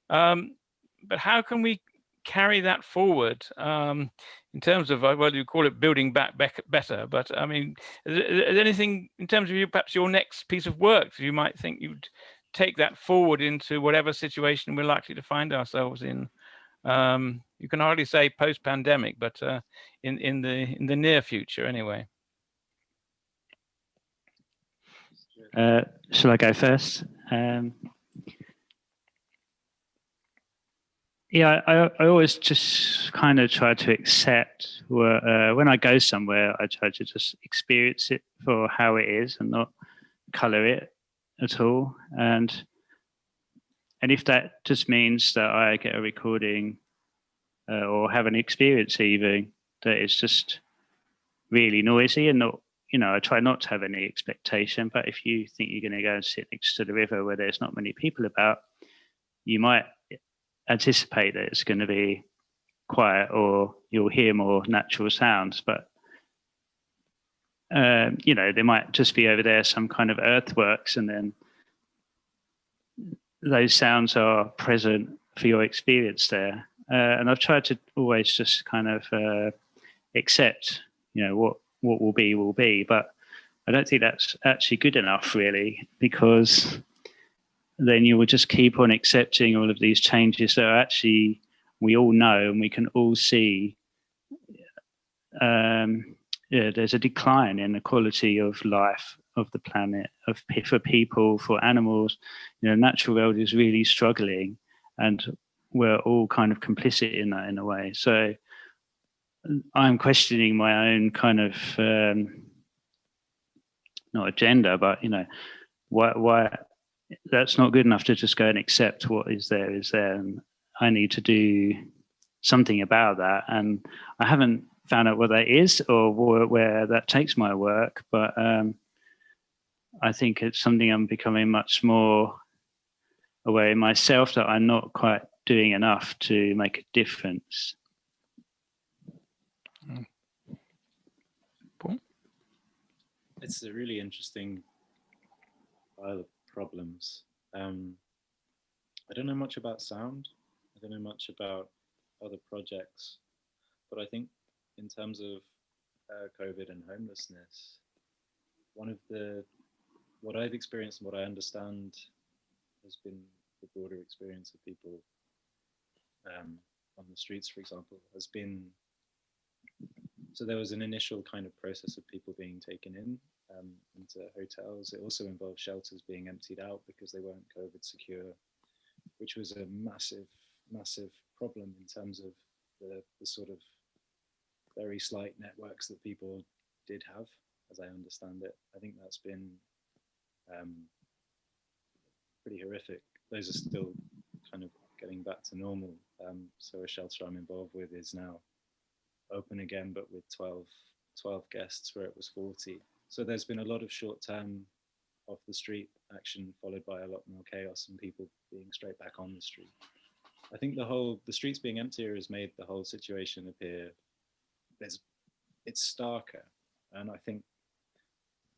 But how can we carry that forward in terms of, well, you call it building back better, but I mean, is there anything in terms of perhaps your next piece of work that you might think you'd take that forward into whatever situation we're likely to find ourselves in? You can hardly say post-pandemic, but in the near future anyway. Shall I go first? Yeah, I always just kind of try to accept when I go somewhere, I try to just experience it for how it is and not colour it at all. And if that just means that I get a recording or have an experience even that is just really noisy and not, I try not to have any expectation. But if you think you're going to go and sit next to the river where there's not many people about, you might anticipate that it's going to be quiet or you'll hear more natural sounds, but there might just be over there some kind of earthworks, and then those sounds are present for your experience there. And I've tried to always just kind of accept, what will be, but I don't think that's actually good enough really, because then you will just keep on accepting all of these changes that are actually, we all know and we can all see there's a decline in the quality of life of the planet, for people, for animals. Natural world is really struggling, and we're all kind of complicit in that in a way. So I'm questioning my own kind of not agenda, but why that's not good enough to just go and accept what is there, and I need to do something about that. And I haven't found out what that is or where that takes my work, but I think it's something I'm becoming much more aware in myself that I'm not quite doing enough to make a difference. Paul? It's a really interesting pile of problems. I don't know much about sound. I don't know much about other projects, but I think in terms of COVID and homelessness, what I've experienced and what I understand has been the broader experience of people on the streets, for example, has been, so there was an initial kind of process of people being taken in into hotels. It also involved shelters being emptied out because they weren't COVID secure, which was a massive, massive problem in terms of the sort of very slight networks that people did have, as I understand it. I think that's been pretty horrific. Those are still kind of getting back to normal. So a shelter I'm involved with is now open again, but with 12 guests where it was 40. So there's been a lot of short-term off the street action followed by a lot more chaos and people being straight back on the street. I think the streets being emptier has made the whole situation appear, it's starker. And I think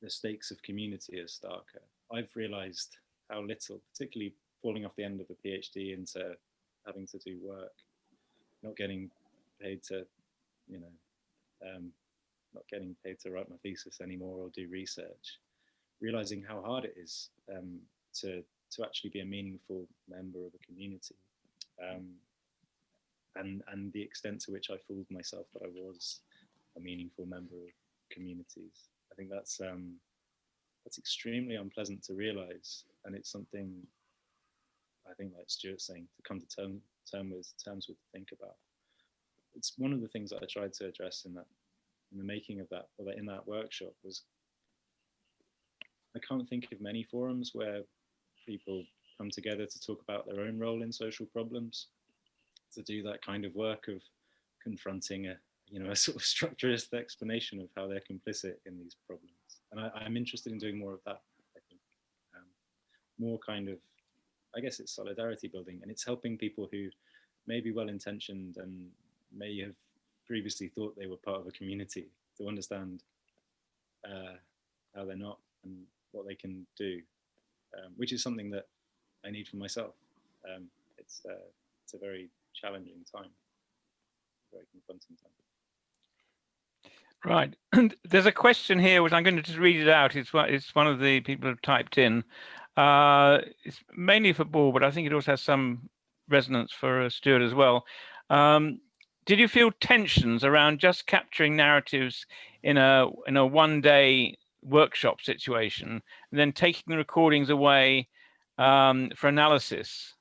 the stakes of community are starker. I've realized how little, particularly falling off the end of a PhD into having to do work, not getting paid to, not getting paid to write my thesis anymore or do research, realizing how hard it is to actually be a meaningful member of a community, and the extent to which I fooled myself that I was a meaningful member of communities. I think that's extremely unpleasant to realize, and it's something I think, like Stuart's saying, to come to terms with, to think about. It's one of the things that I tried to address in the making of that, or in that workshop, was I can't think of many forums where people come together to talk about their own role in social problems, to do that kind of work of confronting a sort of structuralist explanation of how they're complicit in these problems. And I'm interested in doing more of that, I think. More kind of, I guess it's solidarity building, and it's helping people who may be well-intentioned and may have previously thought they were part of a community to understand how they're not, and what they can do, which is something that I need for myself. It's a very challenging time, very confronting time. Right, and there's a question here which I'm going to just read it out. It's one of the people who have typed in. It's mainly for Paul, but I think it also has some resonance for Stuart as well. Did you feel tensions around just capturing narratives in a one-day workshop situation and then taking the recordings away for analysis?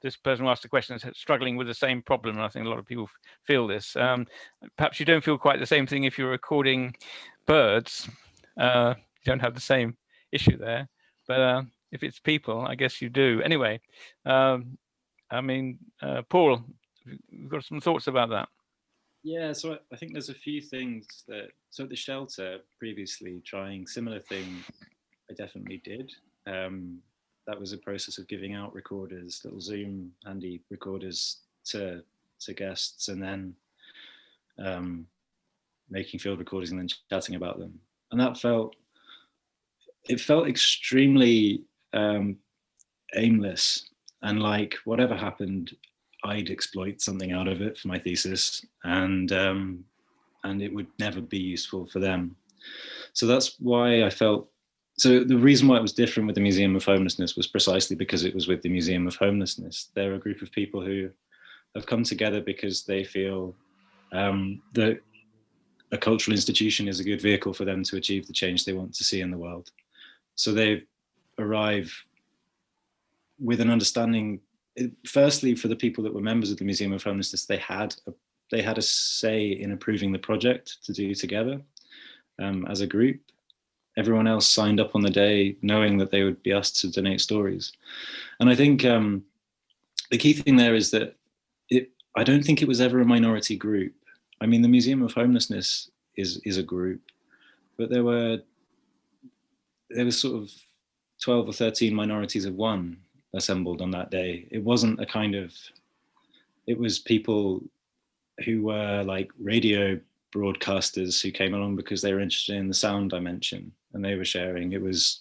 This person who asked the question is struggling with the same problem, and I think a lot of people feel this. Perhaps you don't feel quite the same thing if you're recording birds. You don't have the same issue there, but if it's people, I guess you do. Anyway, I mean, Paul, you've got some thoughts about that? Yeah, so I think there's a few things that, so at the shelter previously, trying similar things, I definitely did. That was a process of giving out recorders, little Zoom handy recorders to guests, and then making field recordings and then chatting about them. And that felt extremely aimless, and like whatever happened, I'd exploit something out of it for my thesis, and it would never be useful for them. So that's why I felt. So the reason why it was different with the Museum of Homelessness was precisely because it was with the Museum of Homelessness. They're a group of people who have come together because they feel that a cultural institution is a good vehicle for them to achieve the change they want to see in the world. So they arrive with an understanding, firstly, for the people that were members of the Museum of Homelessness, they had a say in approving the project to do together as a group. Everyone else signed up on the day knowing that they would be asked to donate stories. And I think the key thing there is that I don't think it was ever a minority group. I mean, the Museum of Homelessness is a group, but there was sort of 12 or 13 minorities of one assembled on that day. It wasn't a kind of, it was people who were like radio broadcasters who came along because they were interested in the sound dimension and they were sharing. It was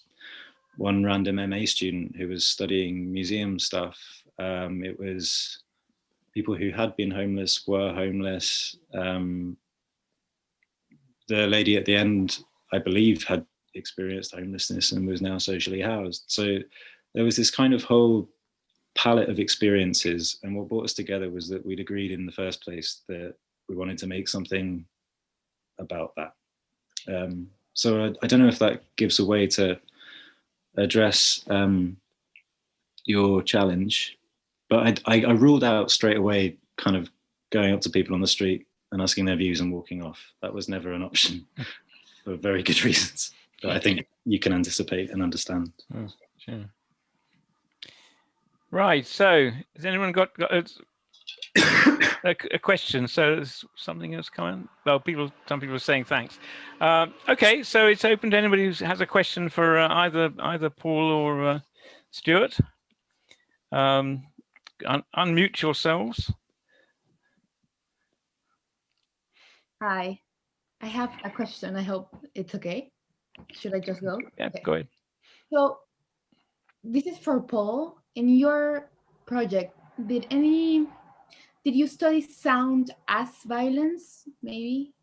one random MA student who was studying museum stuff. It was people who had been homeless, were homeless. The lady at the end, I believe, had experienced homelessness and was now socially housed. So there was this kind of whole palette of experiences, and what brought us together was that we'd agreed in the first place that we wanted to make something about that. So I don't know if that gives a way to address your challenge, but I ruled out straight away kind of going up to people on the street and asking their views and walking off. That was never an option for very good reasons that I think you can anticipate and understand. Oh, sure. Right, so has anyone got a question? So there's something else coming. Well, some people are saying thanks. Okay, so it's open to anybody who has a question for either Paul or Stuart. Unmute yourselves. Hi, I have a question. I hope it's okay. Should I just go? Yeah, okay. Go ahead. So this is for Paul. In your project, did you study sound as violence, maybe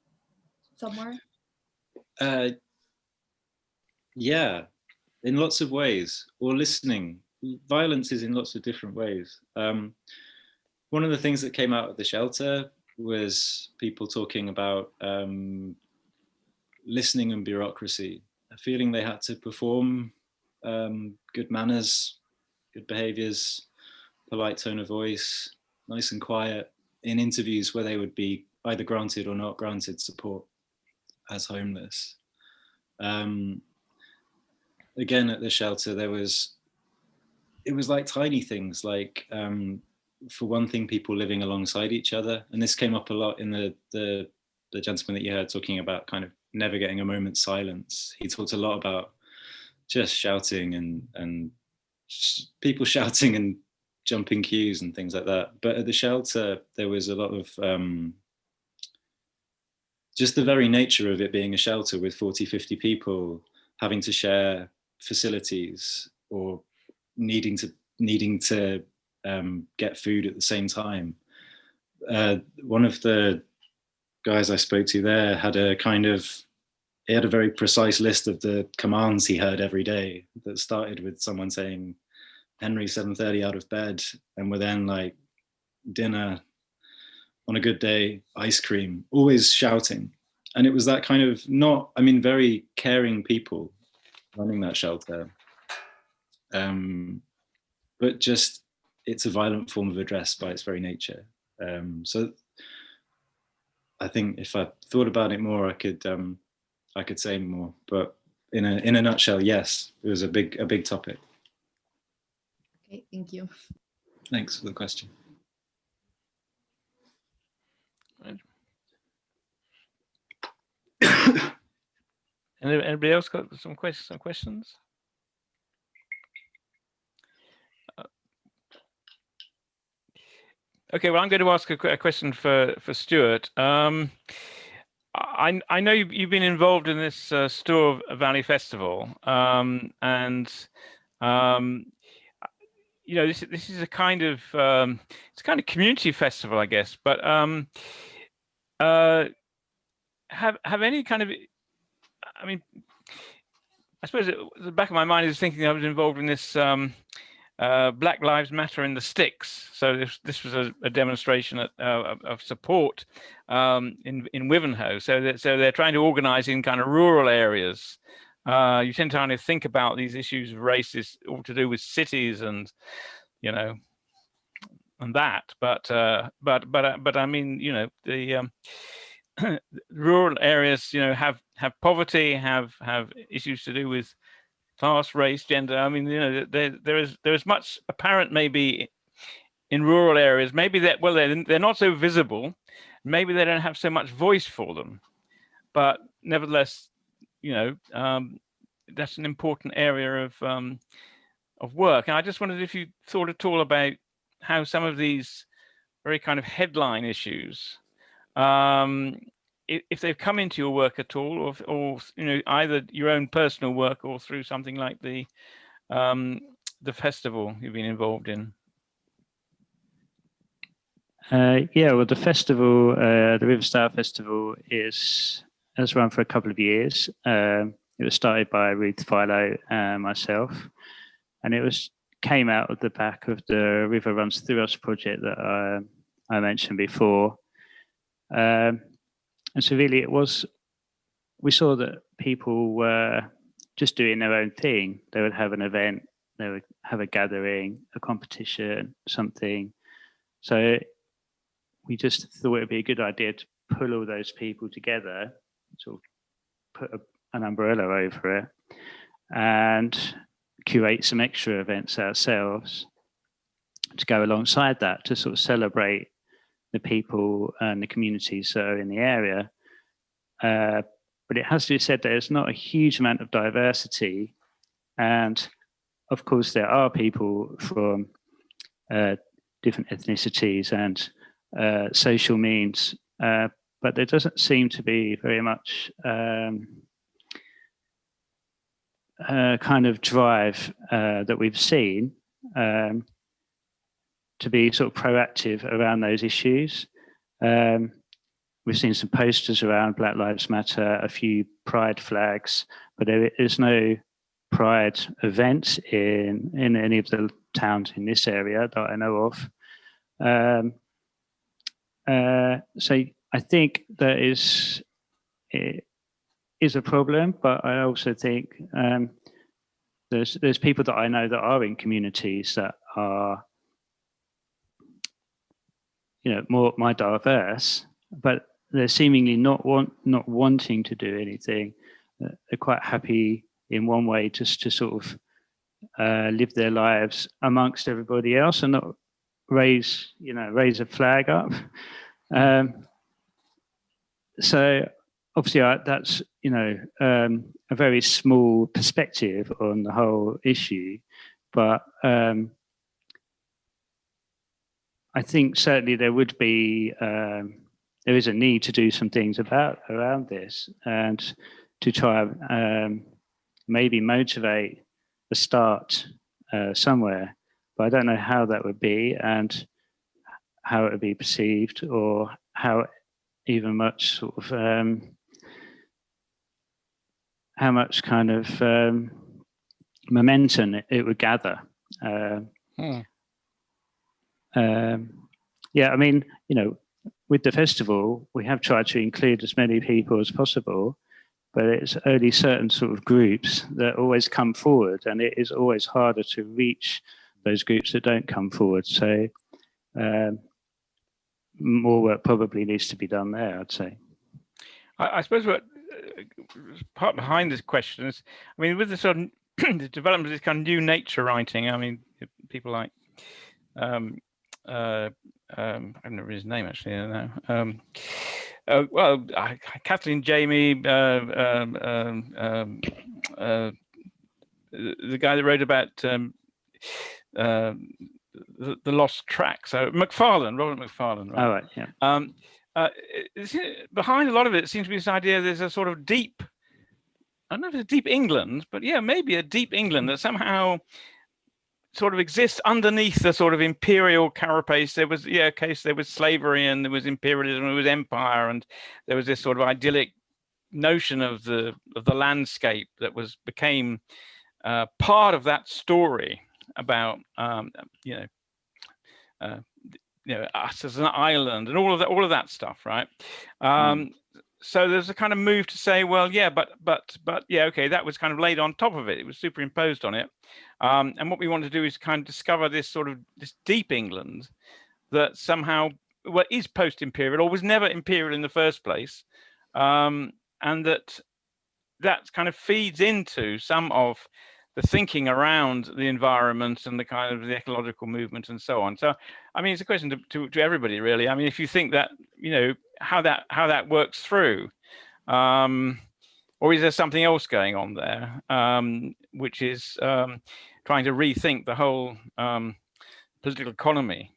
somewhere? Yeah, in lots of ways, or listening. Violence is in lots of different ways. One of the things that came out of the shelter was people talking about listening and bureaucracy, feeling they had to perform good manners, good behaviors, polite tone of voice, nice and quiet in interviews where they would be either granted or not granted support as homeless. Again, at the shelter, it was like tiny things, like for one thing, people living alongside each other. And this came up a lot in the gentleman that you heard talking about kind of never getting a moment's silence. He talked a lot about just shouting and people shouting and jumping queues and things like that. But at the shelter, there was a lot of just the very nature of it being a shelter with 40, 50 people having to share facilities or needing to get food at the same time. One of the guys I spoke to there had a very precise list of the commands he heard every day that started with someone saying, Henry, 7:30 out of bed, and were then like, dinner, on a good day, ice cream, always shouting. And it was that kind of very caring people running that shelter. But just, it's a violent form of address by its very nature. So I think if I thought about it more, I could say more, but in a nutshell, yes, it was a big topic. Okay, thank you. Thanks for the question. Anybody else got some questions? Okay, well, I'm going to ask a question for Stuart. I know you've been involved in this Stour Valley Festival, you know, this is a kind of it's a kind of community festival, I guess. But have any kind of, I mean, I suppose the back of my mind is thinking I was involved in this Black Lives Matter in the Sticks. So this was a demonstration of support in Wivenhoe. So they're trying to organise in kind of rural areas. You tend to kind of think about these issues of race is all to do with cities and, you know, and that. But I mean, you know, the rural areas, you know, have poverty, have issues to do with class, race, gender. I mean, you know, there is much apparent maybe in rural areas. Maybe that, well, they're not so visible. Maybe they don't have so much voice for them. But nevertheless, you know, that's an important area of work. And I just wondered if you thought at all about how some of these very kind of headline issues, if they've come into your work at all, or you know, either your own personal work or through something like the festival you've been involved in. Yeah, well, the festival, the River Stour Festival, has run for a couple of years. It was started by Ruth Philo and myself, and it came out of the back of the River Runs Through Us project that I mentioned before. And so really we saw that people were just doing their own thing. They would have an event, they would have a gathering, a competition, something. So we just thought it would be a good idea to pull all those people together, sort of put an umbrella over it, and curate some extra events ourselves to go alongside that, to sort of celebrate the people and the communities that are in the area. But it has to be said that there's not a huge amount of diversity, and of course there are people from different ethnicities and social means, but there doesn't seem to be very much kind of drive that we've seen to be sort of proactive around those issues. We've seen some posters around Black Lives Matter, a few pride flags, but there is no pride events in any of the towns in this area that I know of. So I think that it is a problem, but I also think there's people that I know that are in communities that are, you know, more diverse, but they're seemingly not wanting to do anything. They're quite happy in one way just to sort of live their lives amongst everybody else and not raise a flag up. So obviously that's, you know, a very small perspective on the whole issue, but I think certainly there would be there is a need to do some things around this and to try maybe motivate a start somewhere, but I don't know how that would be and how it would be perceived, or how even much sort of how much kind of momentum it would gather. Yeah, I mean, you know, with the festival, we have tried to include as many people as possible, but it's only certain sort of groups that always come forward, and it is always harder to reach those groups that don't come forward. So more work probably needs to be done there, I'd say. I suppose what part behind this question is, I mean, with the sort of the development of this kind of new nature writing, I mean, people like I don't know his name actually. I don't know. Well, Kathleen Jamie, the guy that wrote about the lost tracks. So Robert Macfarlane. Right? Oh, right, yeah. Behind a lot of it seems to be this idea there's a sort of deep, I don't know if it's a deep England, but yeah, maybe a deep England that somehow sort of exists underneath the sort of imperial carapace. There was, yeah, there was slavery, and there was imperialism, there was empire, and there was this sort of idyllic notion of the landscape that became part of that story about us as an island and all of that stuff, right? So there's a kind of move to say, well, yeah, but yeah, okay, that was kind of laid on top of it. It was superimposed on it. And what we want to do is kind of discover this deep England that somehow, well, is post-imperial or was never imperial in the first place. And that kind of feeds into some of the thinking around the environment and the kind of the ecological movement and so on. So, I mean, it's a question to everybody, really. I mean, if you think that, you know, how that works through, or is there something else going on there, which is trying to rethink the whole political economy,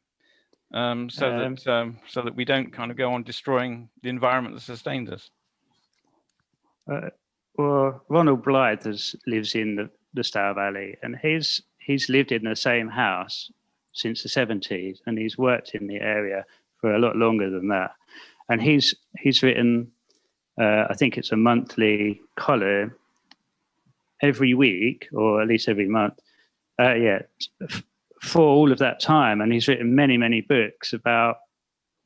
so that we don't kind of go on destroying the environment that sustains us. Well, Ronald Blythe lives in the Stour Valley, and he's lived in the same house since the 70s, and he's worked in the area for a lot longer than that. And he's written, I think it's a monthly column every week, or at least every month, for all of that time. And he's written many, many books about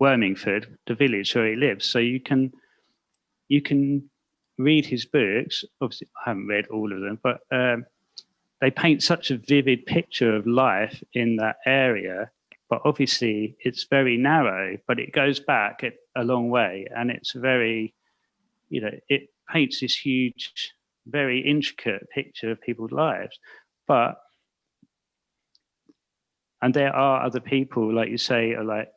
Wormingford, the village where he lives. So you can read his books. Obviously, I haven't read all of them, but they paint such a vivid picture of life in that area. But obviously, it's very narrow, but it goes back a long way, and it's very, you know, it paints this huge, very intricate picture of people's lives. And there are other people, like you say, like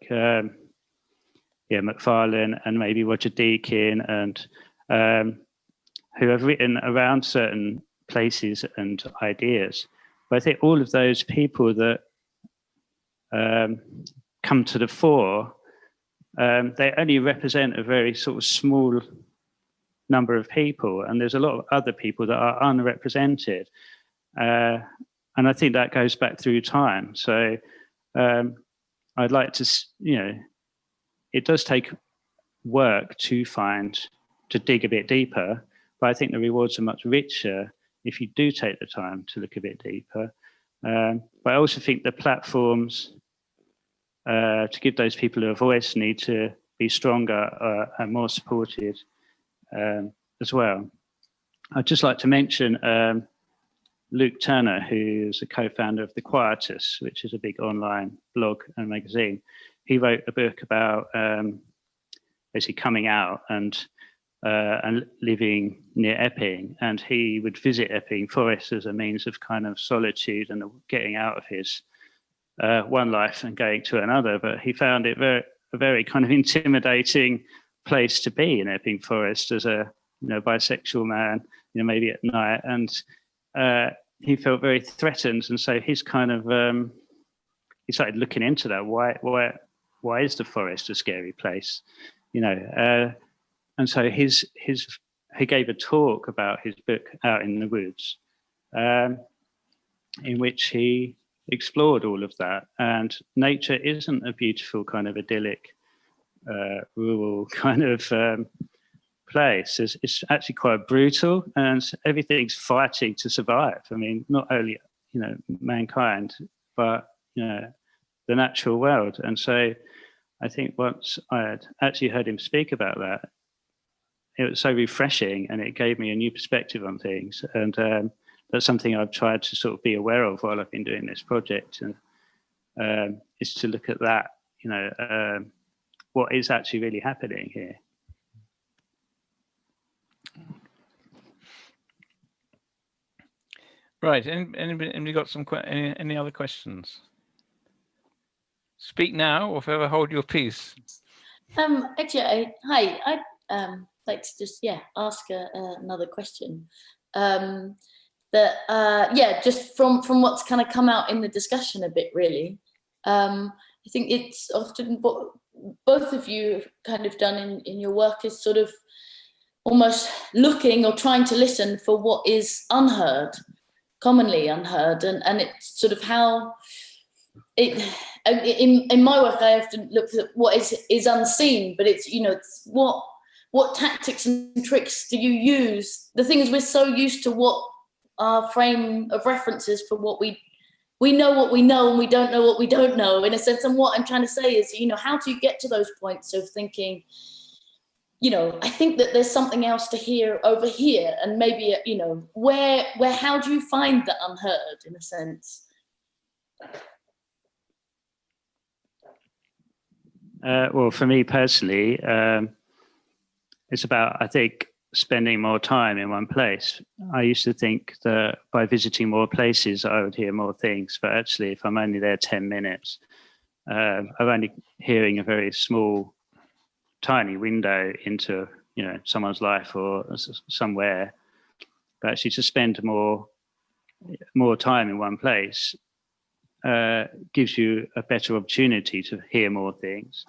Macfarlane and maybe Roger Deakin, and who have written around certain places and ideas. But I think all of those people that come to the fore, they only represent a very sort of small number of people, and there's a lot of other people that are unrepresented. And I think that goes back through time. So I'd like to, you know, it does take work to dig a bit deeper, but I think the rewards are much richer if you do take the time to look a bit deeper. But I also think the platforms to give those people a voice need to be stronger and more supported as well. I'd just like to mention Luke Turner, who's a co-founder of The Quietus, which is a big online blog and magazine. He wrote a book about basically coming out and living near Epping, and he would visit Epping Forest as a means of kind of solitude and getting out of his one life and going to another. But he found it a very kind of intimidating place to be in Epping Forest as a bisexual man, maybe at night, and he felt very threatened, and so his kind of he started looking into that. Why is the forest a scary place? And so his he gave a talk about his book Out in the Woods, in which he explored all of that. And nature isn't a beautiful kind of idyllic, rural kind of place. It's actually quite brutal, and everything's fighting to survive. I mean, not only, you know, mankind, but, you know, the natural world. And so I think once I had actually heard him speak about that, it was so refreshing, and it gave me a new perspective on things. And that's something I've tried to sort of be aware of while I've been doing this project, and is to look at that, you know, what is actually really happening here. Right. Anybody got any other questions? Speak now, or forever hold your peace. Actually, hi. I'd like to just ask another question. Just from what's kind of come out in the discussion a bit, really. I think it's often what both of you kind of done in your work is sort of almost looking or trying to listen for what is unheard, commonly unheard, and it's sort of how it in my work I often look at what is unseen, but it's, you know, it's what tactics and tricks do you use? The thing is, we're so used to what our frame of reference is for what we know what we know, and we don't know what we don't know, in a sense. And what I'm trying to say is, you know, how do you get to those points of thinking, you know, I think that there's something else to hear over here, and maybe, you know, where how do you find the unheard, in a sense? Well, for me personally, it's about, I think, spending more time in one place. I used to think that by visiting more places, I would hear more things. But actually, if I'm only there 10 minutes, I'm only hearing a very small, tiny window into, you know, someone's life or somewhere. But actually, to spend more time in one place gives you a better opportunity to hear more things,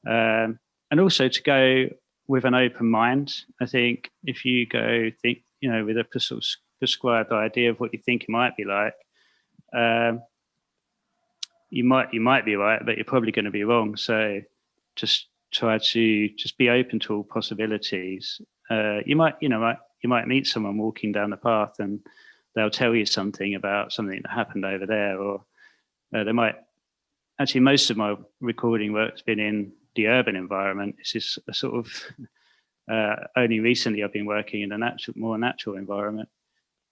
and also to go with an open mind. I think if you go think, you know, with a sort of prescribed idea of what you think it might be like, you might be right, but you're probably going to be wrong. So just try to just be open to all possibilities. You might meet someone walking down the path, and they'll tell you something about something that happened over there, or they might. Actually, most of my recording work's been in the urban environment. This is a sort of only recently I've been working in a more natural environment,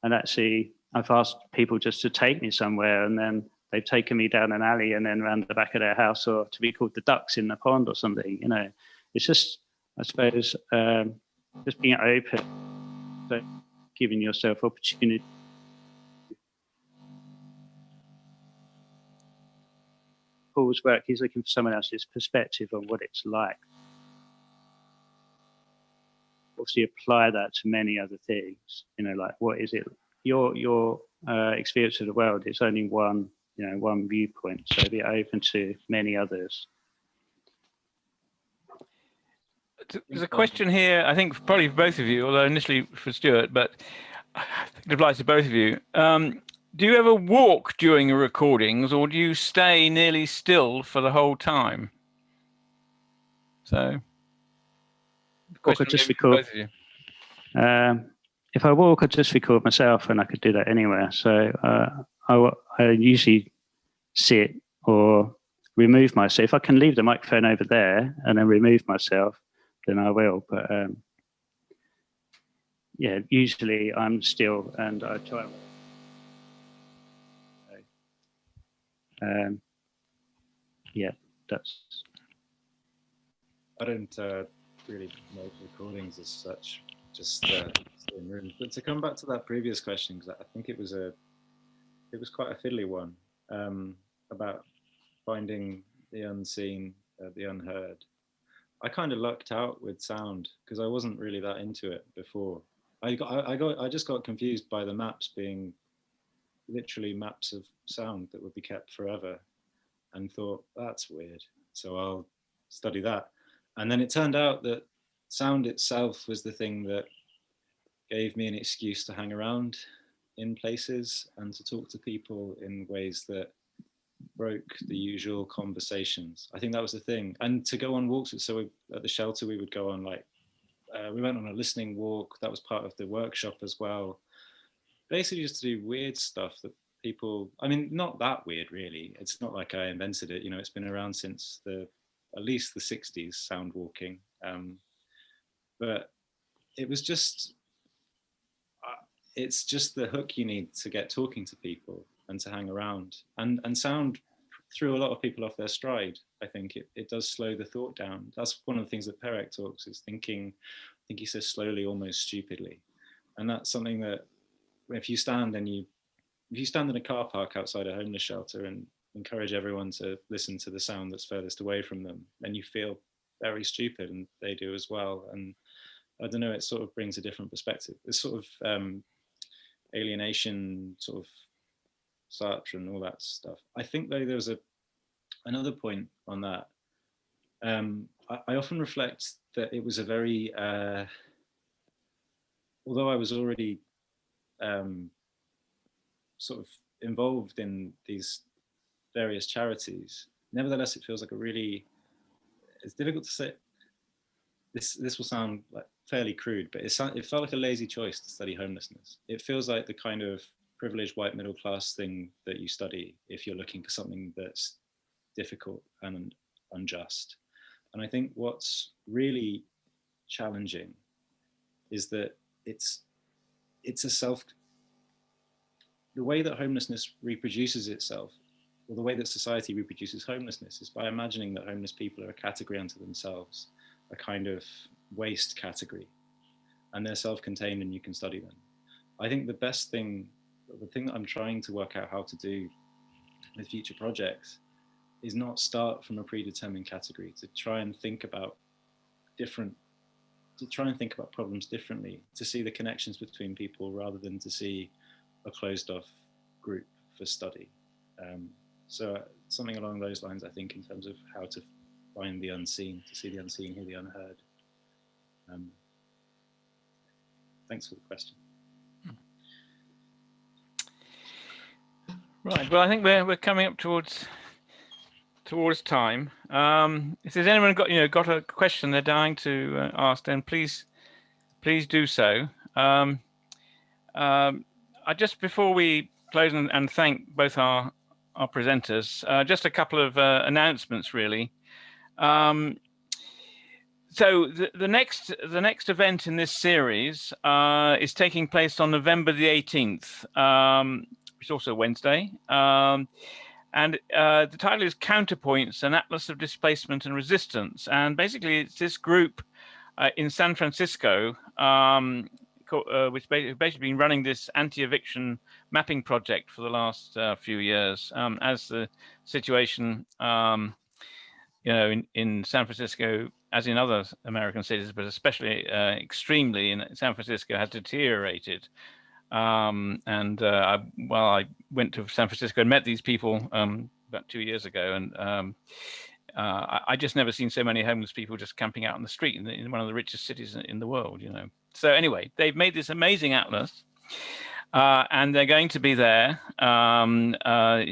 and actually I've asked people just to take me somewhere, and then they've taken me down an alley and then around the back of their house, or to be called the ducks in the pond or something. You know, it's just, I suppose, just being open, so giving yourself opportunity. Paul's work, he's looking for someone else's perspective on what it's like. Obviously, apply that to many other things. You know, like, what is it? Your experience of the world is only one, you know, one viewpoint. So be open to many others. There's a question here, I think probably for both of you, although initially for Stuart, but I think it applies to both of you. Do you ever walk during your recordings, or do you stay nearly still for the whole time? So, walk or just record. Both of you. If I walk, I just record myself, and I could do that anywhere. So I usually sit or remove myself. If I can leave the microphone over there and then remove myself, then I will. But yeah, usually I'm still, and I try. Yeah, that's. I don't really make recordings as such, just stay in rooms. But to come back to that previous question, because I think it was quite a fiddly one, about finding the unseen, the unheard. I kind of lucked out with sound because I wasn't really that into it before. I just got confused by the maps being literally maps of sound that would be kept forever, and thought, that's weird, so I'll study that. And then it turned out that sound itself was the thing that gave me an excuse to hang around in places and to talk to people in ways that broke the usual conversations. I think that was the thing. And to go on walks, so at the shelter we would go on, like, we went on a listening walk. That was part of the workshop as well. Basically just to do weird stuff that people, I mean, not that weird really. It's not like I invented it, you know, it's been around since at least the 60s, sound walking. But it was just, it's just the hook you need to get talking to people and to hang around. And sound threw a lot of people off their stride. I think it does slow the thought down. That's one of the things that Perec talks, is thinking, I think he says slowly, almost stupidly. And that's something that if you stand in a car park outside a homeless shelter and encourage everyone to listen to the sound that's furthest away from them, then you feel very stupid, and they do as well. And I don't know, it sort of brings a different perspective. It's sort of alienation, sort of Sartre and all that stuff. I think though there was another point on that. I often reflect that it was a very, although I was already sort of involved in these various charities, nevertheless it feels like a really, it's difficult to say, this will sound like fairly crude, but it felt like a lazy choice to study homelessness. It feels like the kind of privileged white middle class thing that you study if you're looking for something that's difficult and unjust. And I think what's really challenging is that it's the way that homelessness reproduces itself, or the way that society reproduces homelessness, is by imagining that homeless people are a category unto themselves, a kind of waste category, and they're self-contained and you can study them. I think the thing that I'm trying to work out how to do with future projects is not start from a predetermined category, to try and think about problems differently, to see the connections between people rather than to see a closed off group for study. So something along those lines, I think, in terms of how to find the unseen, to see the unseen, hear the unheard. Thanks for the question. Right. Well, I think we're coming up towards time. If there's anyone got a question they're dying to ask, then please do so. I just, before we close and thank both our presenters, just a couple of announcements really. So the next event in this series is taking place on November the 18th, which is also Wednesday. And the title is Counterpoints, an Atlas of Displacement and Resistance. And basically it's this group in San Francisco, which has basically been running this anti-eviction mapping project for the last few years, as the situation, in San Francisco, as in other American cities, but especially extremely in San Francisco, has deteriorated. I went to San Francisco and met these people about 2 years ago, and I just never seen so many homeless people just camping out on the street in one of the richest cities in the world, So anyway, they've made this amazing atlas, and they're going to be there. The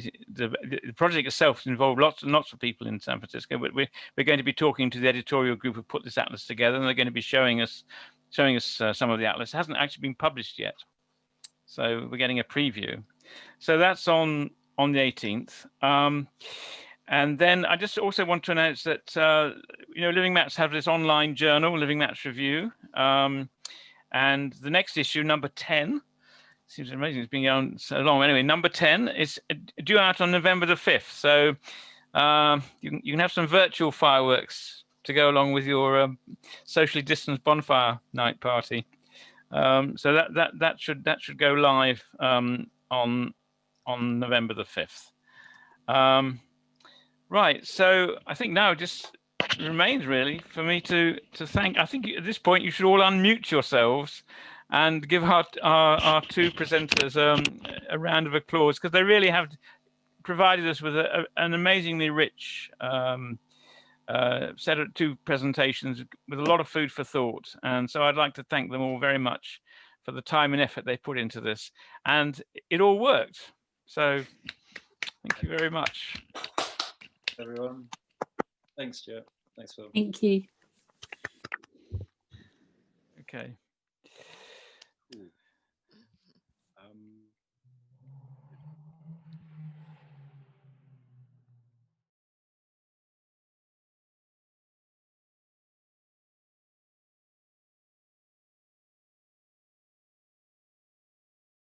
project itself involved lots and lots of people in San Francisco, but we're going to be talking to the editorial group who put this atlas together, and they're going to be showing us some of the atlas. It hasn't actually been published yet, so we're getting a preview. So that's on the 18th. And then I just also want to announce that Livingmaps have this online journal, Livingmaps Review, and the next issue, number 10, seems amazing it's been going on so long. Anyway, number 10 is due out on November the 5th. So you can have some virtual fireworks to go along with your socially distanced bonfire night party. So that should go live on November the 5th. Right. So I think now just remains really for me to thank. I think at this point you should all unmute yourselves and give our two presenters a round of applause, because they really have provided us with an amazingly rich set of two presentations with a lot of food for thought. And so I'd like to thank them all very much for the time and effort they put into this, and it all worked. So thank you very much, everyone. Thanks, Stuart. Thanks, Phil. Thank you. Okay.